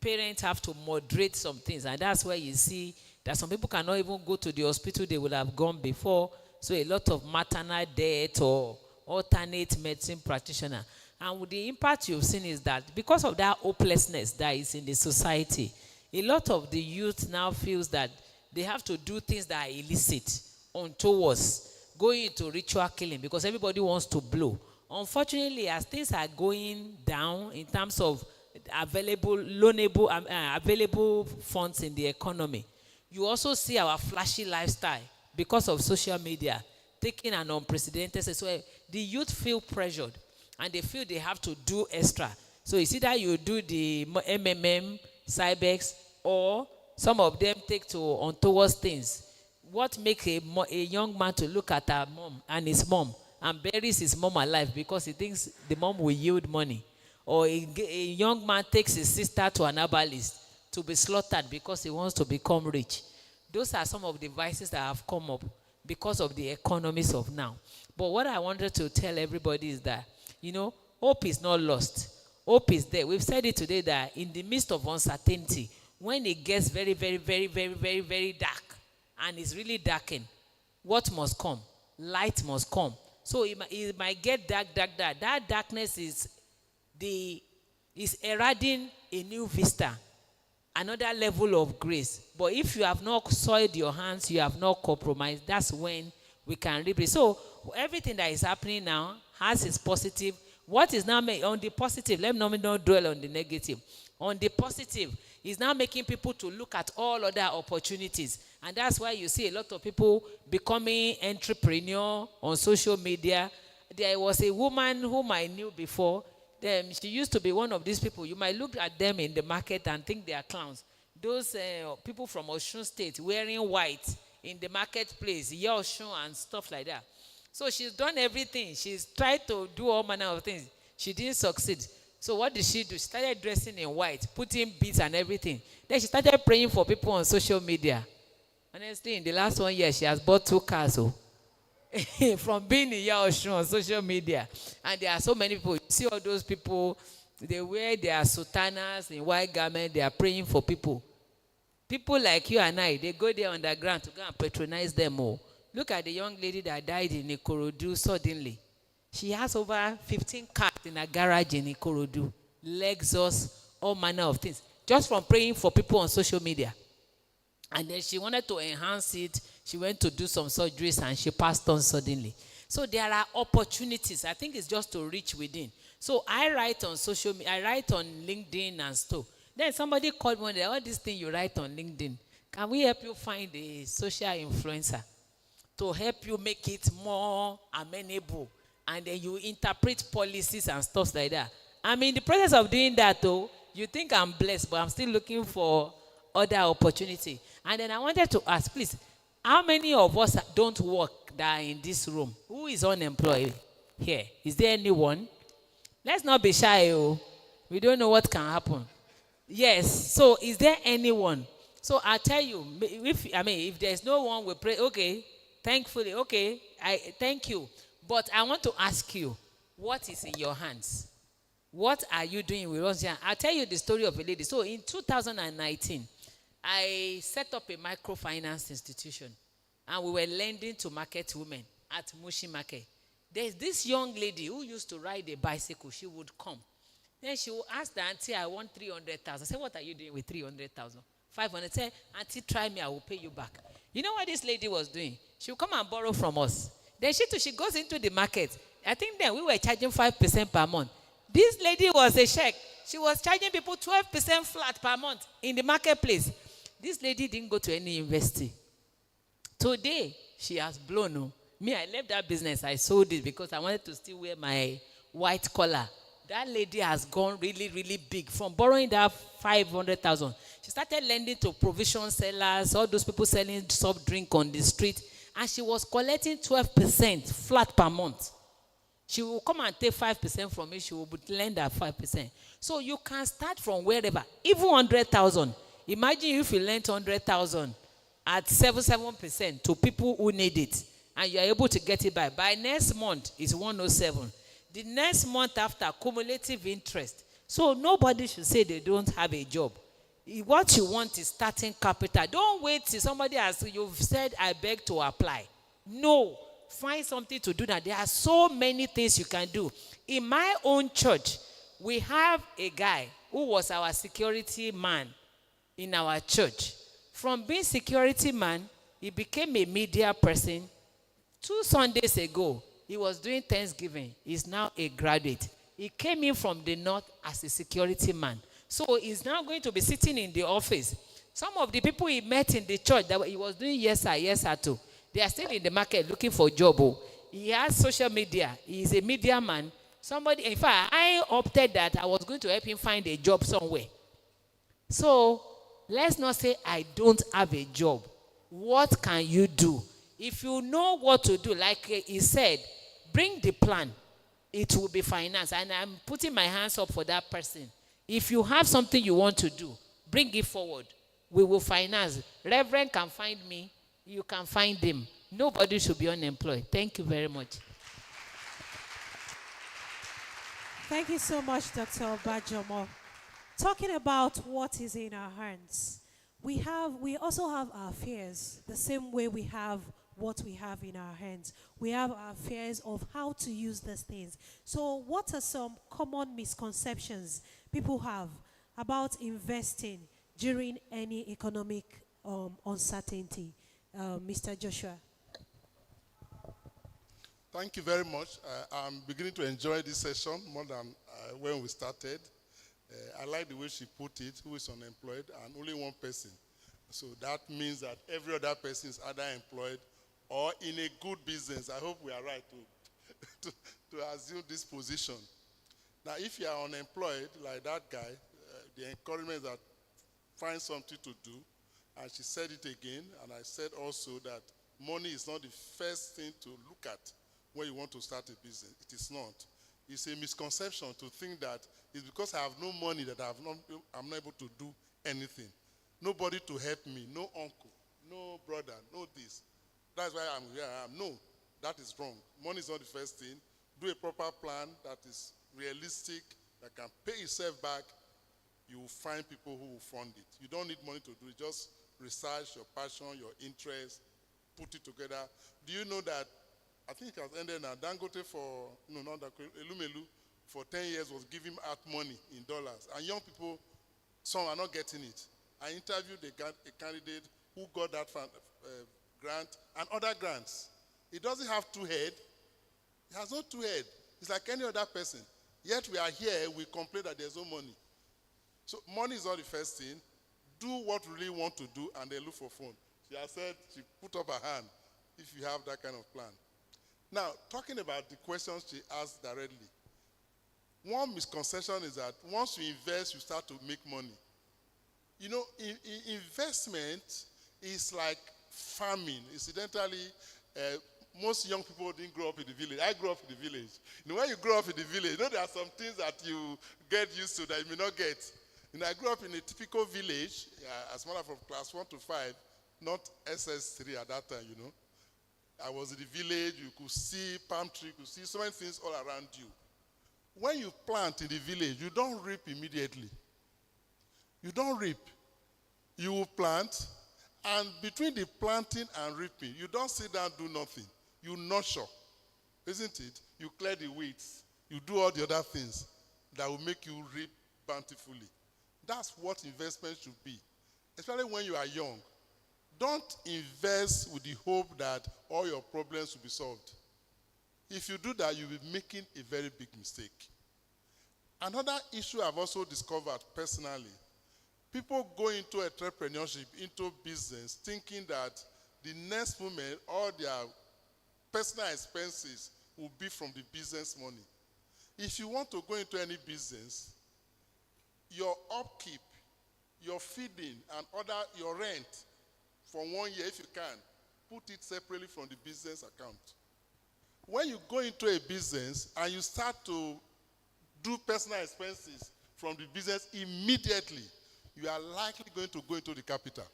parents have to moderate some things, and that's where you see that some people cannot even go to the hospital they would have gone before. So a lot of maternal death or alternate medicine practitioner. And with the impact you've seen is that because of that hopelessness that is in the society, a lot of the youth now feels that they have to do things that are illicit, untoward, going into ritual killing because everybody wants to blow. Unfortunately, as things are going down in terms of available funds in the economy, you also see our flashy lifestyle because of social media taking an unprecedented. So the youth feel pressured and they feel they have to do extra. So it's either you do the MMM, Cybex, or some of them take to untoward things. What makes a young man to look at her mom and his mom and buries his mom alive because he thinks the mom will yield money? Or a young man takes his sister to an herbalist to be slaughtered because he wants to become rich. Those are some of the vices that have come up because of the economies of now. But what I wanted to tell everybody is that, hope is not lost. Hope is there. We've said it today that in the midst of uncertainty, when it gets very, very, very, very, very, very dark, and it's really darkened, what must come? Light must come. So it might get dark. That darkness is eroding a new vista, another level of grace. But if you have not soiled your hands, you have not compromised, that's when we can reap it. So everything that is happening now has its positive. What is now made on the positive? Let me not dwell on the negative. On the positive, is now making people to look at all other opportunities. And that's why you see a lot of people becoming entrepreneur on social media. There was a woman whom I knew before. She used to be one of these people. You might look at them in the market and think they are clowns. Those people from Osun State wearing white in the marketplace, Osun and stuff like that. So she's done everything. She's tried to do all manner of things. She didn't succeed. So what did she do? She started dressing in white, putting beads and everything. Then she started praying for people on social media. Honestly, in the last 1 year, she has bought 2 cars. From being in Osun on social media. And there are so many people. You see all those people, they wear their sultanas in white garments. They are praying for people. People like you and I, they go there underground to go and patronize them all. Look at the young lady that died in Ikorodu suddenly. She has over 15 cars in a garage in Ikorodu. Lexus, all manner of things. Just from praying for people on social media. And then she wanted to enhance it. She went to do some surgeries and she passed on suddenly. So there are opportunities. I think it's just to reach within. So I write on social media. I write on LinkedIn and stuff. Then somebody called me, all these things you write on LinkedIn, can we help you find a social influencer to help you make it more amenable? And then you interpret policies and stuff like that. I'm in the process of doing that though. You think I'm blessed, but I'm still looking for other opportunity. And then I wanted to ask, please, how many of us don't work that are in this room? Who is unemployed here? Is there anyone? Let's not be shy. We don't know what can happen. Yes. So is there anyone? So I'll tell you, if there's no one, we pray, okay, thankfully, okay, I thank you. But I want to ask you, what is in your hands? What are you doing with us? I'll tell you the story of a lady. So in 2019, I set up a microfinance institution. And we were lending to market women at Mushi Market. There's this young lady who used to ride a bicycle. She would come. Then she would ask the auntie, I want 300,000. I said, what are you doing with 300,000? 500. Say, auntie, try me. I will pay you back. You know what this lady was doing? She would come and borrow from us. Then she goes into the market. I think then we were charging 5% per month. This lady was a sheikh. She was charging people 12% flat per month in the marketplace. This lady didn't go to any university. Today, she has blown. Me, I left that business. I sold it because I wanted to still wear my white collar. That lady has gone really, really big. From borrowing that 500,000, she started lending to provision sellers, all those people selling soft drink on the street. And she was collecting 12% flat per month. She will come and take 5% from me. She will lend her 5%. So you can start from wherever, even 100,000. Imagine if you lent 100,000 at 7% to people who need it, and you are able to get it by. By next month, it's 107. The next month after, cumulative interest. So nobody should say they don't have a job. What you want is starting capital. Don't wait till somebody has, you've said, I beg to apply. No. Find something to do now. There are so many things you can do. In my own church, we have a guy who was our security man in our church. From being security man, he became a media person. 2 Sundays ago, he was doing Thanksgiving. He's now a graduate. He came in from the north as a security man. So he's now going to be sitting in the office. Some of the people he met in the church that he was doing yes sir too, they are still in the market looking for a job. Oh. He has social media. He is a media man. Somebody, in fact, I opted that I was going to help him find a job somewhere. So let's not say I don't have a job. What can you do? If you know what to do, like he said, bring the plan. It will be financed. And I'm putting my hands up for that person. If you have something you want to do, bring it forward. We will finance. Reverend can find me. You can find him. Nobody should be unemployed. Thank you very much. Thank you so much, Dr. Bajomo. Talking about what is in our hands, we also have our fears, the same way we have what we have in our hands. We have our fears of how to use these things. So what are some common misconceptions people have about investing during any economic uncertainty? Mr. Joshua. Thank you very much. I'm beginning to enjoy this session more than when we started. I like the way she put it, who is unemployed, and only one person. So that means that every other person is either employed or in a good business. I hope we are right to assume this position. Now, if you are unemployed, like that guy, the encouragement is that find something to do. And she said it again, and I said also that money is not the first thing to look at when you want to start a business. It is not. It's a misconception to think that it's because I have no money that I'm not able to do anything. Nobody to help me, no uncle, no brother, no this. That's why I'm here. No, that is wrong. Money is not the first thing. Do a proper plan that is realistic, that can pay itself back. You will find people who will fund it. You don't need money to do it. Just research your passion, your interest, put it together. Do you know that, I think it has ended now, Dangote for, no, not that, Elumelu, for 10 years was giving out money in dollars. And young people, some are not getting it. I interviewed a candidate who got that grant and other grants. It doesn't have 2 heads. It has no 2 heads. It's like any other person. Yet we are here, we complain that there's no money. So money is not the first thing. Do what you really want to do and then look for phone. She has said, she put up her hand if you have that kind of plan. Now, talking about the questions she asked directly. One misconception is that once you invest, you start to make money. You know, investment is like farming. Incidentally, most young people didn't grow up in the village. I grew up in the village. You know, when you grow up in the village, you know there are some things that you get used to that you may not get. You know, I grew up in a typical village, as a matter of class 1 to 5, not SS3 at that time, you know. I was in the village, you could see palm tree, you could see so many things all around you. When you plant in the village, you don't reap immediately. You don't reap. You will plant, and between the planting and reaping, you don't sit down and do nothing. You nurture, isn't it? You clear the weeds. You do all the other things that will make you reap bountifully. That's what investment should be, especially when you are young. Don't invest with the hope that all your problems will be solved. If you do that, you'll be making a very big mistake. Another issue I've also discovered personally, people go into entrepreneurship, into business, thinking that the next moment all their personal expenses will be from the business money. If you want to go into any business, your upkeep, your feeding, and your rent for 1 year, if you can, put it separately from the business account. When you go into a business and you start to do personal expenses from the business immediately, you are likely going to go into the capital.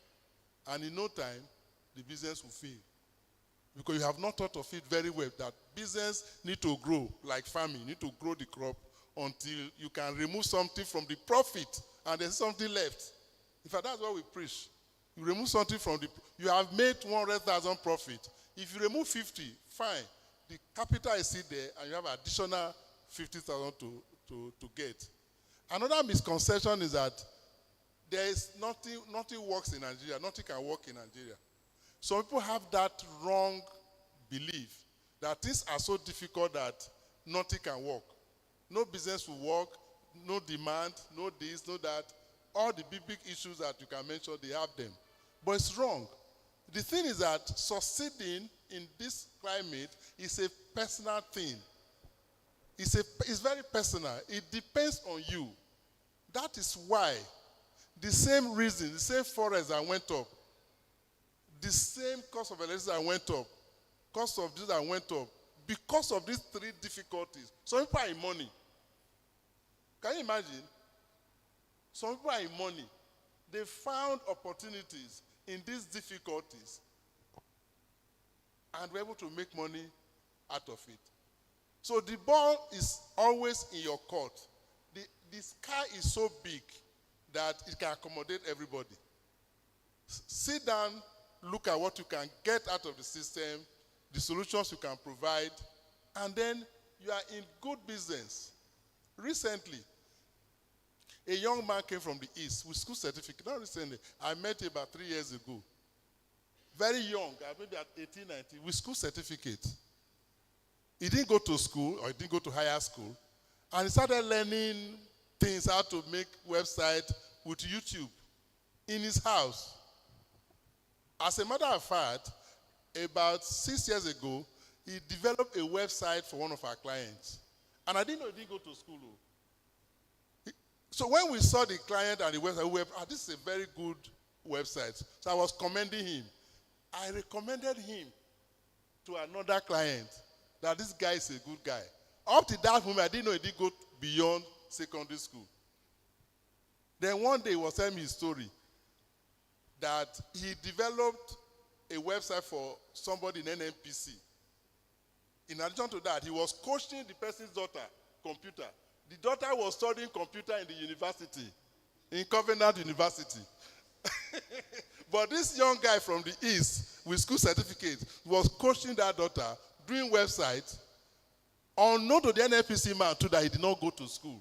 And in no time, the business will fail. Because you have not thought of it very well, that business need to grow like farming. You need to grow the crop until you can remove something from the profit and there's something left. In fact, that's what we preach. You remove something from you have made 100,000 profit. If you remove 50, fine. The capital is still there, and you have additional 50,000 to get. Another misconception is that there is nothing works in Nigeria. Nothing can work in Nigeria. Some people have that wrong belief that things are so difficult that nothing can work. No business will work, no demand, no this, no that. All the big issues that you can mention, they have them. But it's wrong. The thing is that succeeding in this climate is a personal thing. It's very personal. It depends on you. That is why the same reason, the same forest that went up, the same cost of electricity that went up, cost of this that went up, because of these three difficulties. Some people are in money. Can you imagine? Some people are in money. They found opportunities in these difficulties and were able to make money out of it. So the ball is always in your court. The sky is so big that it can accommodate everybody. Sit down, look at what you can get out of the system, the solutions you can provide, and then you are in good business. Recently, a young man came from the East with school certificate. Not recently, I met him about 3 years ago. Very young, maybe at 18, 19, with school certificate. He didn't go to school, or he didn't go to higher school, and he started learning things, how to make website with YouTube in his house. As a matter of fact, about 6 years ago, he developed a website for one of our clients. And I didn't know he didn't go to school. So when we saw the client and the website, we were, this is a very good website. So I was commending him. I recommended him to another client that this guy is a good guy. Up to that moment, I didn't know he did go beyond secondary school. Then one day he was telling me his story that he developed a website for somebody in NNPC. In addition to that, he was coaching the person's daughter, computer. The daughter was studying computer in the university, in Covenant University. But this young guy from the East with school certificate was coaching that daughter, doing websites, unknown to the NNPC man too that he did not go to school.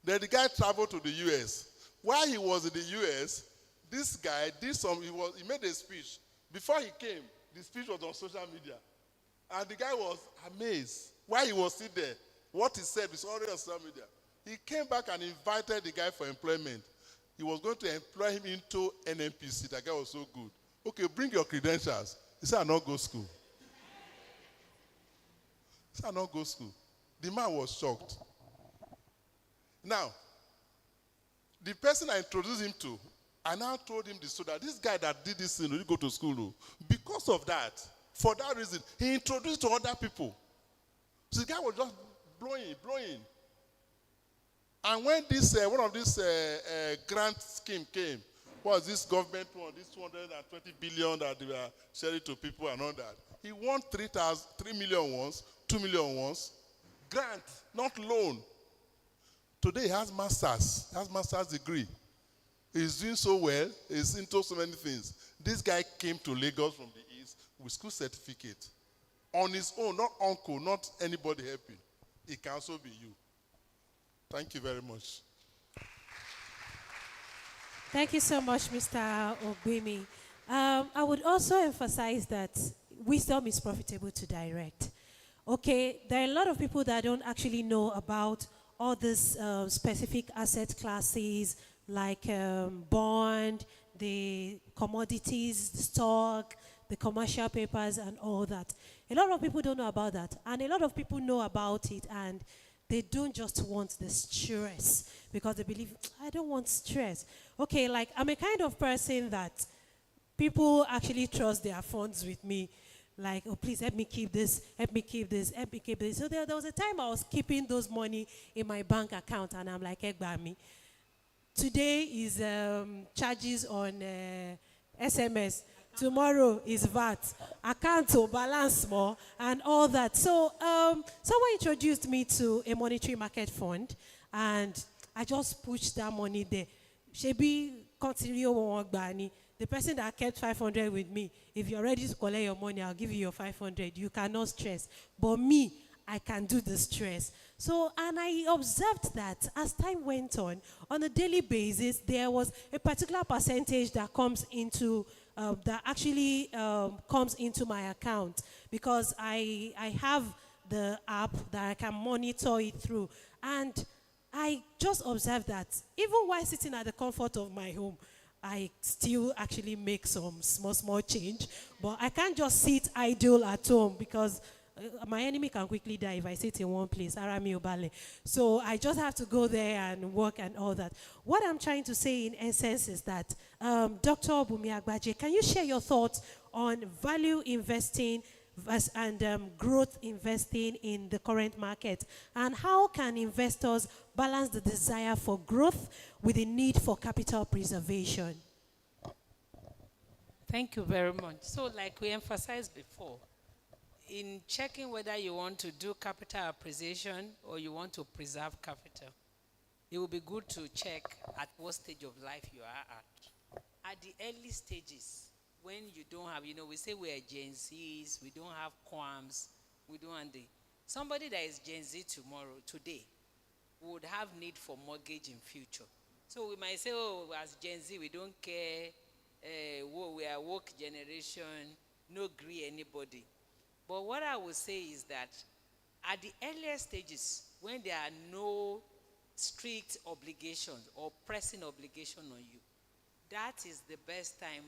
Then the guy traveled to the US. While he was in the US, this guy did he made a speech. Before he came, the speech was on social media. And the guy was amazed. While he was sitting there, what he said is already on social media. He came back and invited the guy for employment. He was going to employ him into NNPC. That guy was so good. Okay, bring your credentials. He said, I not go school. He said, I not go school. The man was shocked. Now, the person I introduced him to, I now told him this, so that this guy that did this thing didn't go to school. Because of that, for that reason, he introduced to other people. So the guy was just blowing. And when this one of these grant scheme came, what was this government one, this 220 billion that they were sharing to people and all that, he won 3 million once, 2 million once, grant, not loan. Today he has master's degree. He's doing so well, he's into so many things. This guy came to Lagos from the East with school certificate. On his own, not uncle, not anybody helping. It can also be you. Thank you very much. Thank you so much, Mr. Ogbimi. I would also emphasize that wisdom is profitable to direct. Okay, there are a lot of people that don't actually know about all these specific asset classes like bond, the commodities, the stock, the commercial papers, and all that. A lot of people don't know about that, and a lot of people know about it, and they don't just want the stress because they believe, I don't want stress. Okay, like I'm a kind of person that people actually trust their funds with me. Like, oh, please help me keep this, help me keep this, help me keep this. So there was a time I was keeping those money in my bank account, and I'm like, Agbaje. Today is charges on SMS. Tomorrow is VAT. Account to balance more and all that. So someone introduced me to a monetary market fund, and I just pushed that money there. Shebi, continue on gbani. The person that kept 500 with me, if you're ready to collect your money, I'll give you your 500. You cannot stress. But me, I can do the stress. So, and I observed that as time went on a daily basis, there was a particular percentage that comes into, that actually comes into my account, because I have the app that I can monitor it through. And I just observed that even while sitting at the comfort of my home, I still actually make some small change. But I can't just sit idle at home, because my enemy can quickly die if I sit in one place. Arami Obale. So I just have to go there and work and all that. What I'm trying to say in essence is that, Dr. Bunmi Agbaje, can you share your thoughts on value investing and growth investing in the current market? And how can investors balance the desire for growth with the need for capital preservation? Thank you very much. So like we emphasized before, in checking whether you want to do capital appreciation or you want to preserve capital, it will be good to check at what stage of life you are at. At the early stages, when you don't have, we say we are Gen Zs, we don't have qualms, we don't have somebody that is Gen Z today, would have need for mortgage in future. So we might say, oh, as Gen Z, we don't care, we are woke generation, no agree anybody. But what I would say is that at the earlier stages, when there are no strict obligations or pressing obligation on you, that is the best time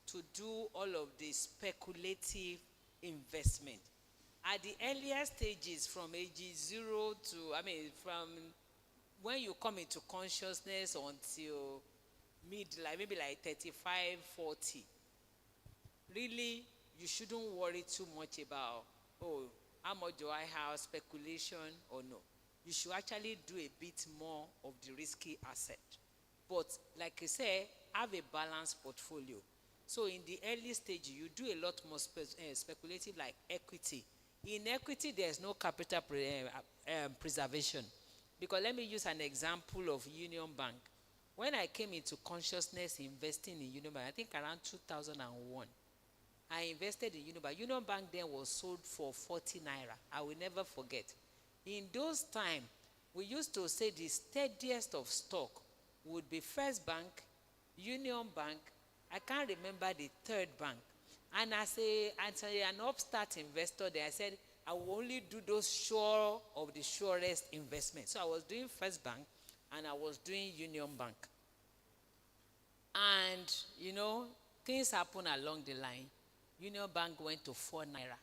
to do all of the speculative investment. At the earlier stages, from age 0 to, from when you come into consciousness until midlife, maybe like 35, 40, really, you shouldn't worry too much about, oh, how much do I have, speculation or no. You should actually do a bit more of the risky asset. But like I say, have a balanced portfolio. So in the early stage, you do a lot more speculative, like equity. In equity, there's no capital preservation. Because let me use an example of Union Bank. When I came into consciousness investing in Union Bank, I think around 2001, I invested in Union Bank. Union Bank then was sold for 40 naira. I will never forget. In those times, we used to say the steadiest of stock would be Firstbank, Union Bank. I can't remember the third bank. And as an upstart investor there, I said, I will only do those sure of the surest investment. So I was doing Firstbank and I was doing Union Bank. And, things happen along the line. Union Bank went to 4 naira.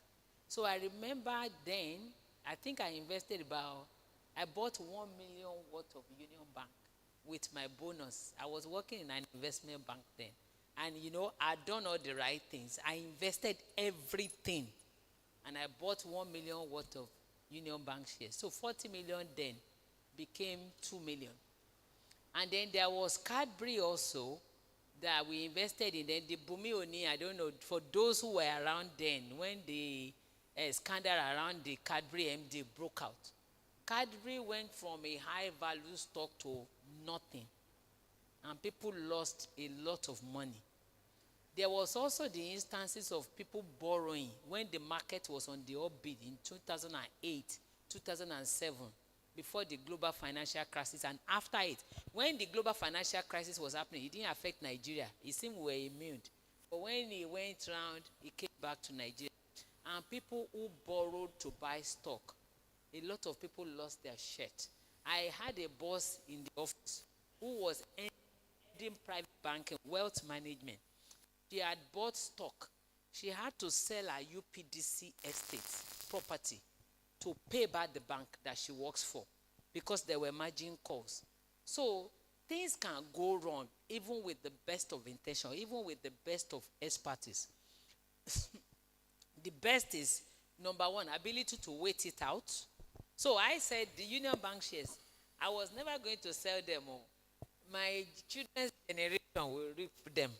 So I remember then, I think I bought 1 million worth of Union Bank with my bonus. I was working in an investment bank then. And, I'd done all the right things. I invested everything. And I bought 1 million worth of Union Bank shares. So 40 million then became 2 million. And then there was Cadbury also that we invested in. Then the Bunmi Oni, I don't know, for those who were around then, when the scandal around the Cadbury MD broke out. Cadbury went from a high value stock to nothing. And people lost a lot of money. There was also the instances of people borrowing when the market was on the upbeat in 2008, 2007, before the global financial crisis, and after it. When the global financial crisis was happening, it didn't affect Nigeria. It seemed we were immune. But when it went round, it came back to Nigeria. And people who borrowed to buy stock, a lot of people lost their shirt. I had a boss in the office who was in private banking, wealth management. She had bought stock. She had to sell her UPDC estate property to pay back the bank that she works for because there were margin calls. So things can go wrong even with the best of intention, even with the best of expertise. The best is, number one, ability to wait it out. So I said the Union Bank shares, I was never going to sell them all. My children's generation will reap them.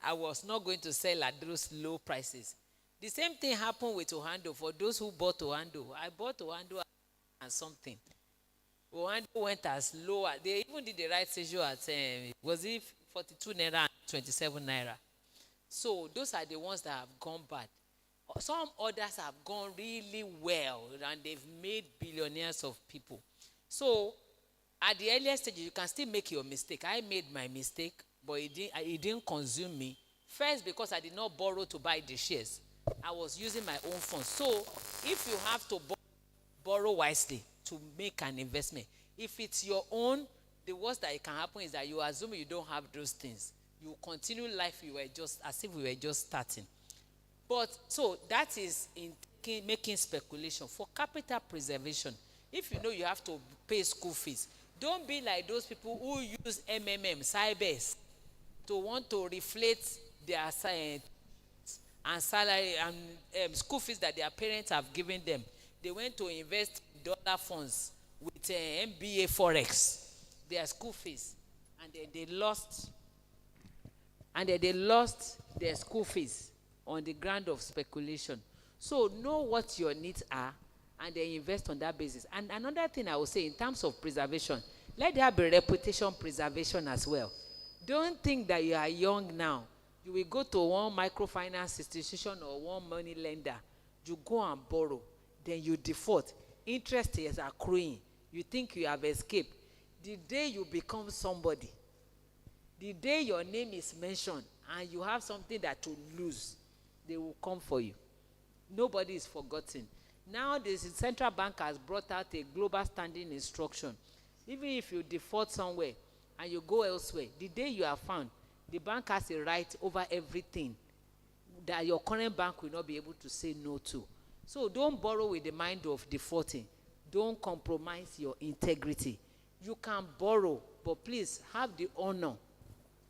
I was not going to sell at those low prices. The same thing happened with Ohando. For those who bought Ohando, I bought Ohando and something. Ohando went as low. They even did the right issue at, was it 42 naira and 27 naira. So those are the ones that have gone bad. Some others have gone really well and they've made billionaires of people. So at the earliest stage, you can still make your mistake. I made my mistake, but it didn't consume me. First, because I did not borrow to buy the shares. I was using my own funds. So if you have to borrow wisely to make an investment, if it's your own, the worst that can happen is that you assume you don't have those things. You continue life you were just as if we were just starting. But so that is in making speculation. For capital preservation, if you know you have to pay school fees, don't be like those people who use Saviours to want to reflate their and salary and school fees that their parents have given them. They went to invest in dollar funds with MBA Forex, their school fees, and then they lost. And then they lost their school fees on the ground of speculation. So know what your needs are and then invest on that basis. And another thing I would say in terms of preservation, let there be reputation preservation as well. Don't think that you are young now. You will go to one microfinance institution or one money lender. You go and borrow. Then you default. Interest is accruing. You think you have escaped. The day you become somebody, the day your name is mentioned and you have something that to lose, they will come for you. Nobody is forgotten. Now the central bank has brought out a global standing instruction. Even if you default somewhere and you go elsewhere, the day you are found, the bank has a right over everything that your current bank will not be able to say no to. So don't borrow with the mind of defaulting. Don't compromise your integrity. You can borrow, but please have the honor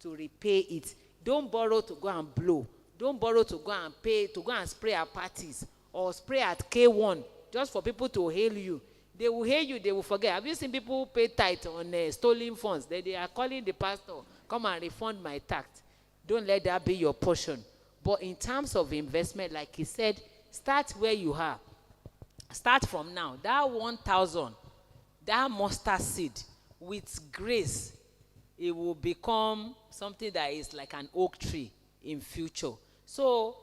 to repay it. Don't borrow to go and blow. Don't borrow to go and pay, to go and spray at parties or spray at K1 just for people to hail you. They will hail you, they will forget. Have you seen people pay tithe on stolen funds? They are calling the pastor, come and refund my tax. Don't let that be your portion. But in terms of investment, like he said, start where you are. Start from now. That 1,000, that mustard seed, with grace, it will become something that is like an oak tree in future. So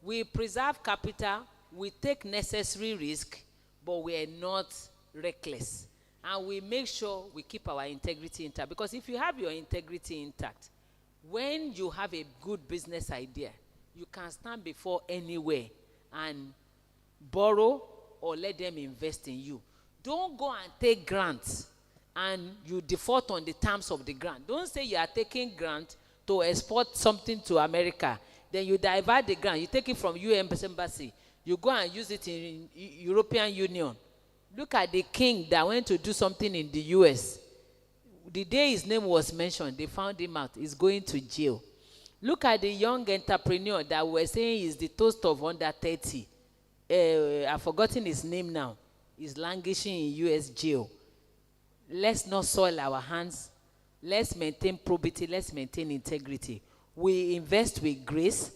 we preserve capital, we take necessary risk, but we are not reckless. And we make sure we keep our integrity intact. Because if you have your integrity intact, when you have a good business idea, you can stand before anywhere and borrow or let them invest in you. Don't go and take grants and you default on the terms of the grant. Don't say you are taking grant to export something to America. Then you divert the grant. You take it from US Embassy. You go and use it in European Union. Look at the king that went to do something in the US. The day his name was mentioned, they found him out. He's going to jail. Look at the young entrepreneur that we're saying is the toast of under 30. I've forgotten his name now. He's languishing in US jail. Let's not soil our hands. Let's maintain probity. Let's maintain integrity. We invest with grace.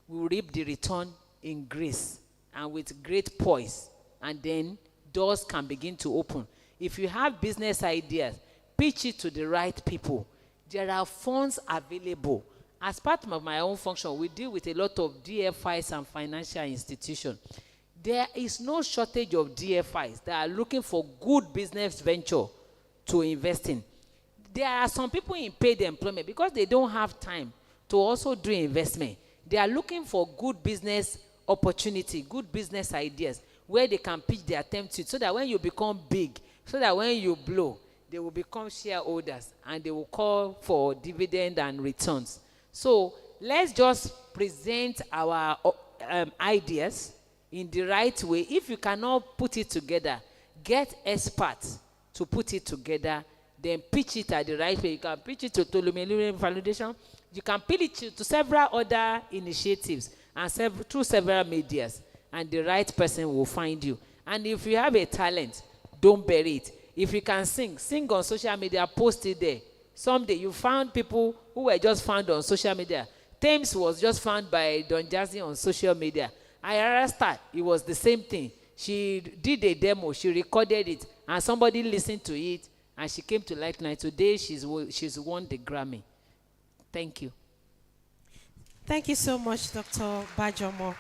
We reap the return in grace and with great poise. And then doors can begin to open. If you have business ideas, pitch it to the right people. There are funds available. As part of my own function, we deal with a lot of DFIs and financial institutions. There is no shortage of DFIs that are looking for good business venture to invest in. There are some people in paid employment because they don't have time to also do investment. They are looking for good business opportunity, good business ideas where they can pitch their attempt to, so that when you become big, so that when you blow, they will become shareholders and they will call for dividend and returns. So let's just present our ideas in the right way. If you cannot put it together, get experts to put it together, then pitch it at the right way. You can pitch it to Tolumelu Foundation. You can pitch it to several other initiatives and through several medias, and the right person will find you. And if you have a talent, don't bury it. If you can sing, sing on social media, post it there. Someday you found people who were just found on social media. Thames was just found by Don Jazzy on social media. Ayara, it was the same thing. She did a demo, she recorded it, and somebody listened to it, and she came to Light Night. Today, she's won the Grammy. Thank you. Thank you so much, Dr. Bajomo.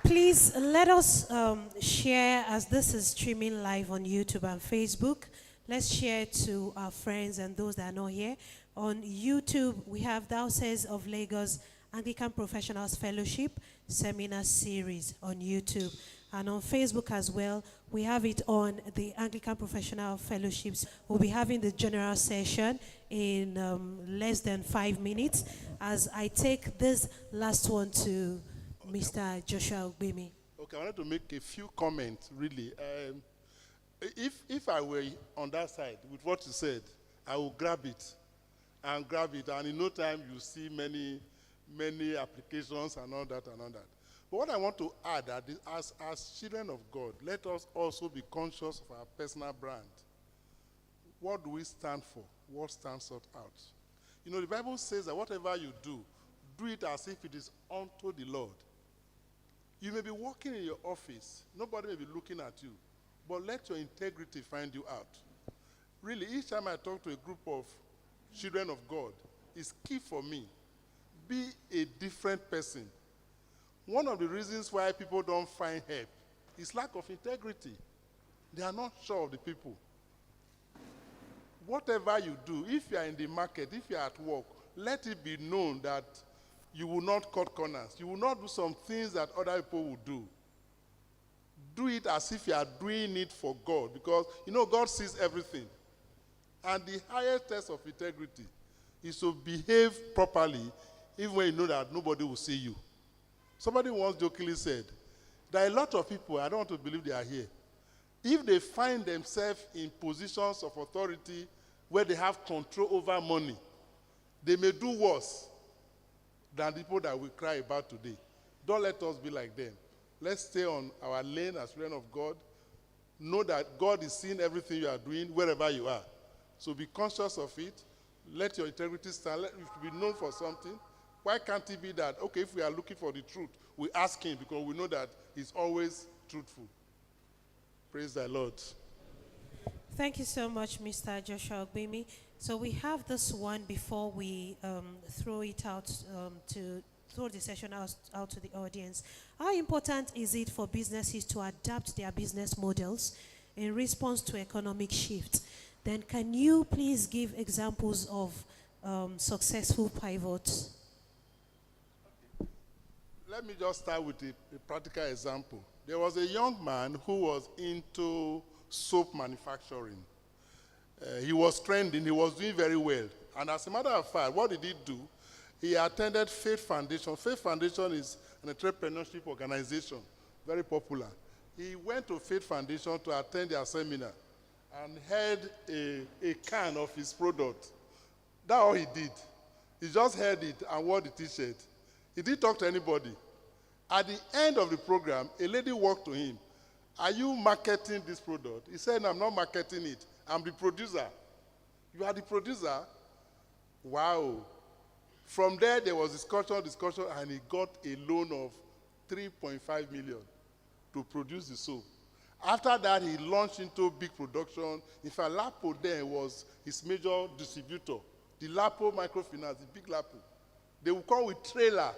Please let us share, as this is streaming live on YouTube and Facebook. Let's share to our friends and those that are not here. On YouTube, we have Diocese of Lagos Anglican Professionals Fellowship Seminar Series on YouTube. And on Facebook as well, we have it on the Anglican Professional Fellowships. We'll be having the general session in less than 5 minutes, as I take this last one to Mr. Joshua Ogbimi. Okay, I wanted to make a few comments, really. If I were on that side with what you said, I will grab it, and in no time you see many applications and all that. But what I want to add is, as children of God, let us also be conscious of our personal brand. What do we stand for? What stands us out? You know, the Bible says that whatever you do it as if it is unto the Lord. You may be working in your office. Nobody may be looking at you. But let your integrity find you out. Really, each time I talk to a group of children of God, it's key for me. Be a different person. One of the reasons why people don't find help is lack of integrity. They are not sure of the people. Whatever you do, if you are in the market, if you are at work, let it be known that you will not cut corners. You will not do some things that other people will do. Do it as if you are doing it for God, because, you know, God sees everything. And the highest test of integrity is to behave properly, even when you know that nobody will see you. Somebody once jokingly said, there are a lot of people, I don't want to believe they are here. If they find themselves in positions of authority where they have control over money, they may do worse than the people that we cry about today. Don't let us be like them. Let's stay on our lane as children of God. Know that God is seeing everything you are doing wherever you are. So be conscious of it. Let your integrity stand. Let it be known for something. Why can't it be that, okay, if we are looking for the truth, we ask him because we know that he's always truthful. Praise the Lord. Thank you so much, Mr. Joshua Ogbimi. So we have this one before we throw it out to throw the session out to the audience. How important is it for businesses to adapt their business models in response to economic shift? Then can you please give examples of successful pivots? Let me just start with a practical example. There was a young man who was into soap manufacturing. He was trending, he was doing very well. And as a matter of fact, what did he do? He attended Faith Foundation. Faith Foundation is an entrepreneurship organization, very popular. He went to Faith Foundation to attend their seminar and had a can of his product. That's all he did. He just held it and wore the t-shirt. He didn't talk to anybody. At the end of the program, a lady walked to him. Are you marketing this product? He said, no, I'm not marketing it. I'm the producer. You are the producer? Wow. From there was discussion, and he got a loan of 3.5 million to produce the soap. After that, he launched into big production. In fact, Lapo then was his major distributor. The Lapo Microfinance, the big Lapo. They would come with trailers.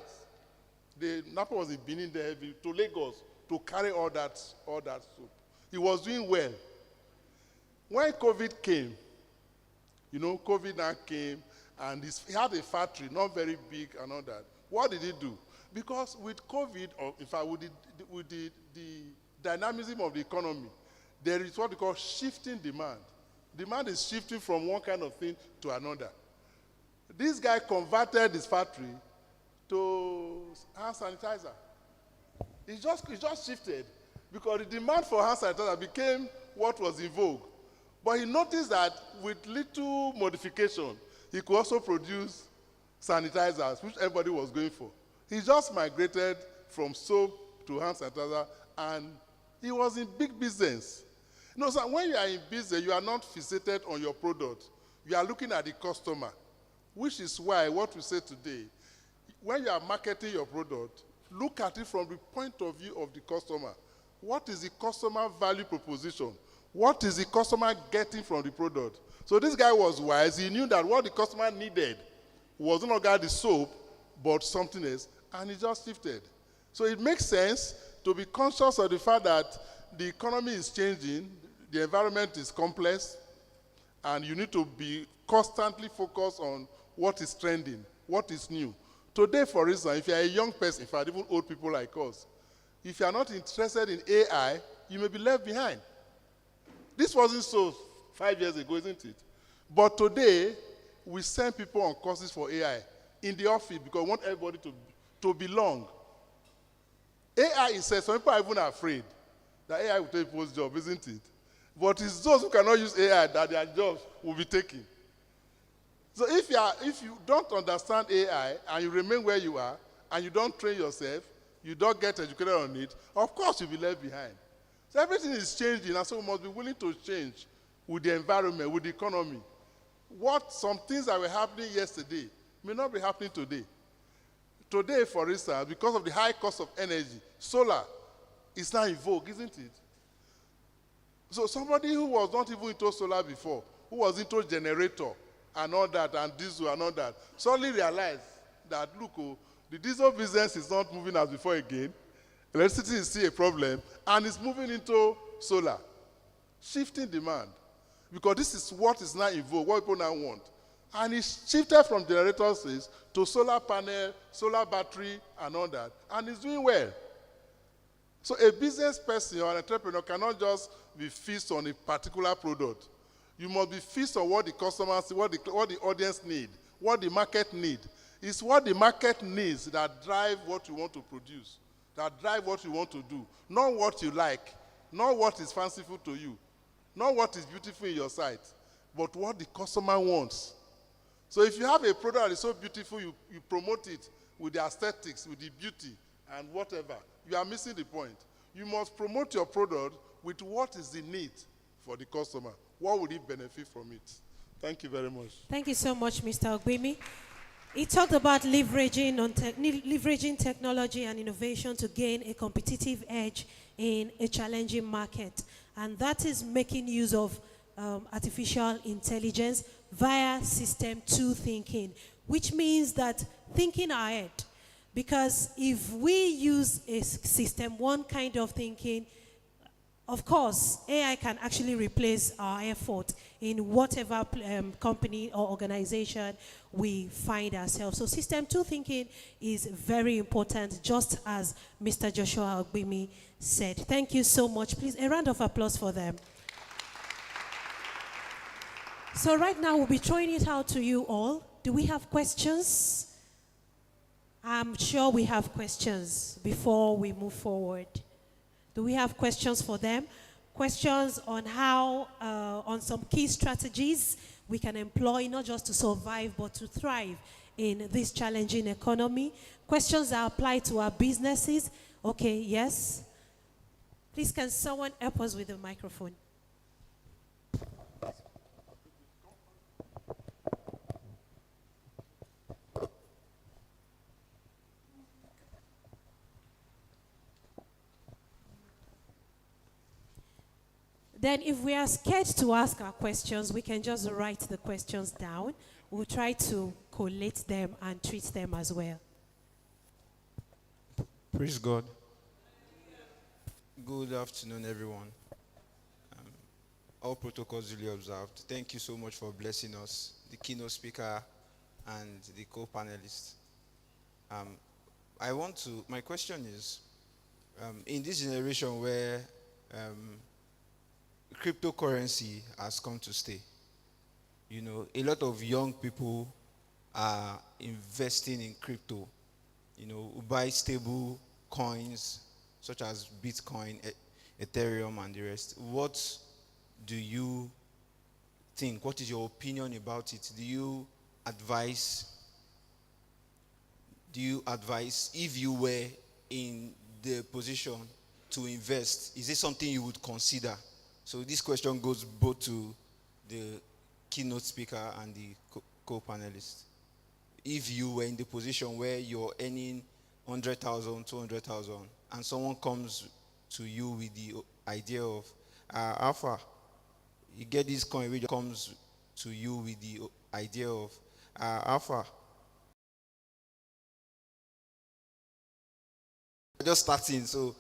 The Lapo was in Benin there to Lagos to carry all that soap. He was doing well. When COVID came, you know, COVID now came, and he had a factory, not very big and all that. What did he do? Because with COVID, or in fact, with the dynamism of the economy, there is what we call shifting demand. Demand is shifting from one kind of thing to another. This guy converted his factory to hand sanitizer. It just shifted because the demand for hand sanitizer became what was in vogue. But he noticed that with little modification, he could also produce sanitizers, which everybody was going for. He just migrated from soap to hand sanitizer, and he was in big business. You know, so when you are in business, you are not fixated on your product. You are looking at the customer, which is why what we say today, when you are marketing your product, look at it from the point of view of the customer. What is the customer value proposition? What is the customer getting from the product? So this guy was wise. He knew that what the customer needed was no longer the soap, but something else, and he just shifted. So it makes sense to be conscious of the fact that the economy is changing, the environment is complex, and you need to be constantly focused on what is trending, what is new. Today, for instance, if you're a young person, in fact, even old people like us, if you're not interested in AI, you may be left behind. This wasn't so 5 years ago, isn't it? But today, we send people on courses for AI in the office because we want everybody to belong. AI is said, some people are even afraid that AI will take people's job, isn't it? But it's those who cannot use AI that their jobs will be taken. So if you don't understand AI and you remain where you are and you don't train yourself, you don't get educated on it, of course you'll be left behind. So everything is changing, and so we must be willing to change with the environment, with the economy. Some things that were happening yesterday may not be happening today. Today, for instance, because of the high cost of energy, solar is now in vogue, isn't it? So somebody who was not even into solar before, who was into generator and all that, and diesel and all that, suddenly realized that, look, the diesel business is not moving as before again. Electricity is still a problem, and it's moving into solar. Shifting demand. Because this is what is now in vogue, what people now want. And it's shifted from generators to solar panel, solar battery, and all that. And it's doing well. So a business person or an entrepreneur cannot just be fixed on a particular product. You must be fixed on what the customers, what the audience need, what the market need. It's what the market needs that drive what you want to produce, that drive what you want to do. Not what you like, not what is fanciful to you, not what is beautiful in your sight, but what the customer wants. So if you have a product that is so beautiful, you promote it with the aesthetics, with the beauty, and whatever, you are missing the point. You must promote your product with what is the need for the customer. What would he benefit from it? Thank you very much. Thank you so much, Mr. Ogbimi. He talked about leveraging technology and innovation to gain a competitive edge in a challenging market. And that is making use of artificial intelligence via system 2 thinking, which means that thinking ahead. Because if we use a system 1 kind of thinking, of course, AI can actually replace our effort in whatever company or organization we find ourselves. So system 2 thinking is very important, just as Mr. Joshua Ogbimi said. Thank you so much. Please, a round of applause for them. So right now, we'll be throwing it out to you all. Do we have questions? I'm sure we have questions before we move forward. Do we have questions for them? Questions on how, on some key strategies we can employ, not just to survive, but to thrive in this challenging economy. Questions that apply to our businesses. Okay, yes. Please, can someone help us with the microphone? Then if we are scared to ask our questions, we can just write the questions down. We'll try to collate them and treat them as well. Praise God. Good afternoon, everyone. All protocols duly observed. Thank you so much for blessing us, the keynote speaker and the co-panelists. My question is, in this generation where cryptocurrency has come to stay. You know, a lot of young people are investing in crypto. You know, who buy stable coins such as Bitcoin, Ethereum, and the rest. What do you think? What is your opinion about it? Do you advise if you were in the position to invest? Is it something you would consider? So this question goes both to the keynote speaker and the co-panelist. If you were in the position where you're earning 100,000, 200,000, and someone comes to you with the idea of, Alpha, you get this coin which comes to you with the idea of alpha. Just starting, so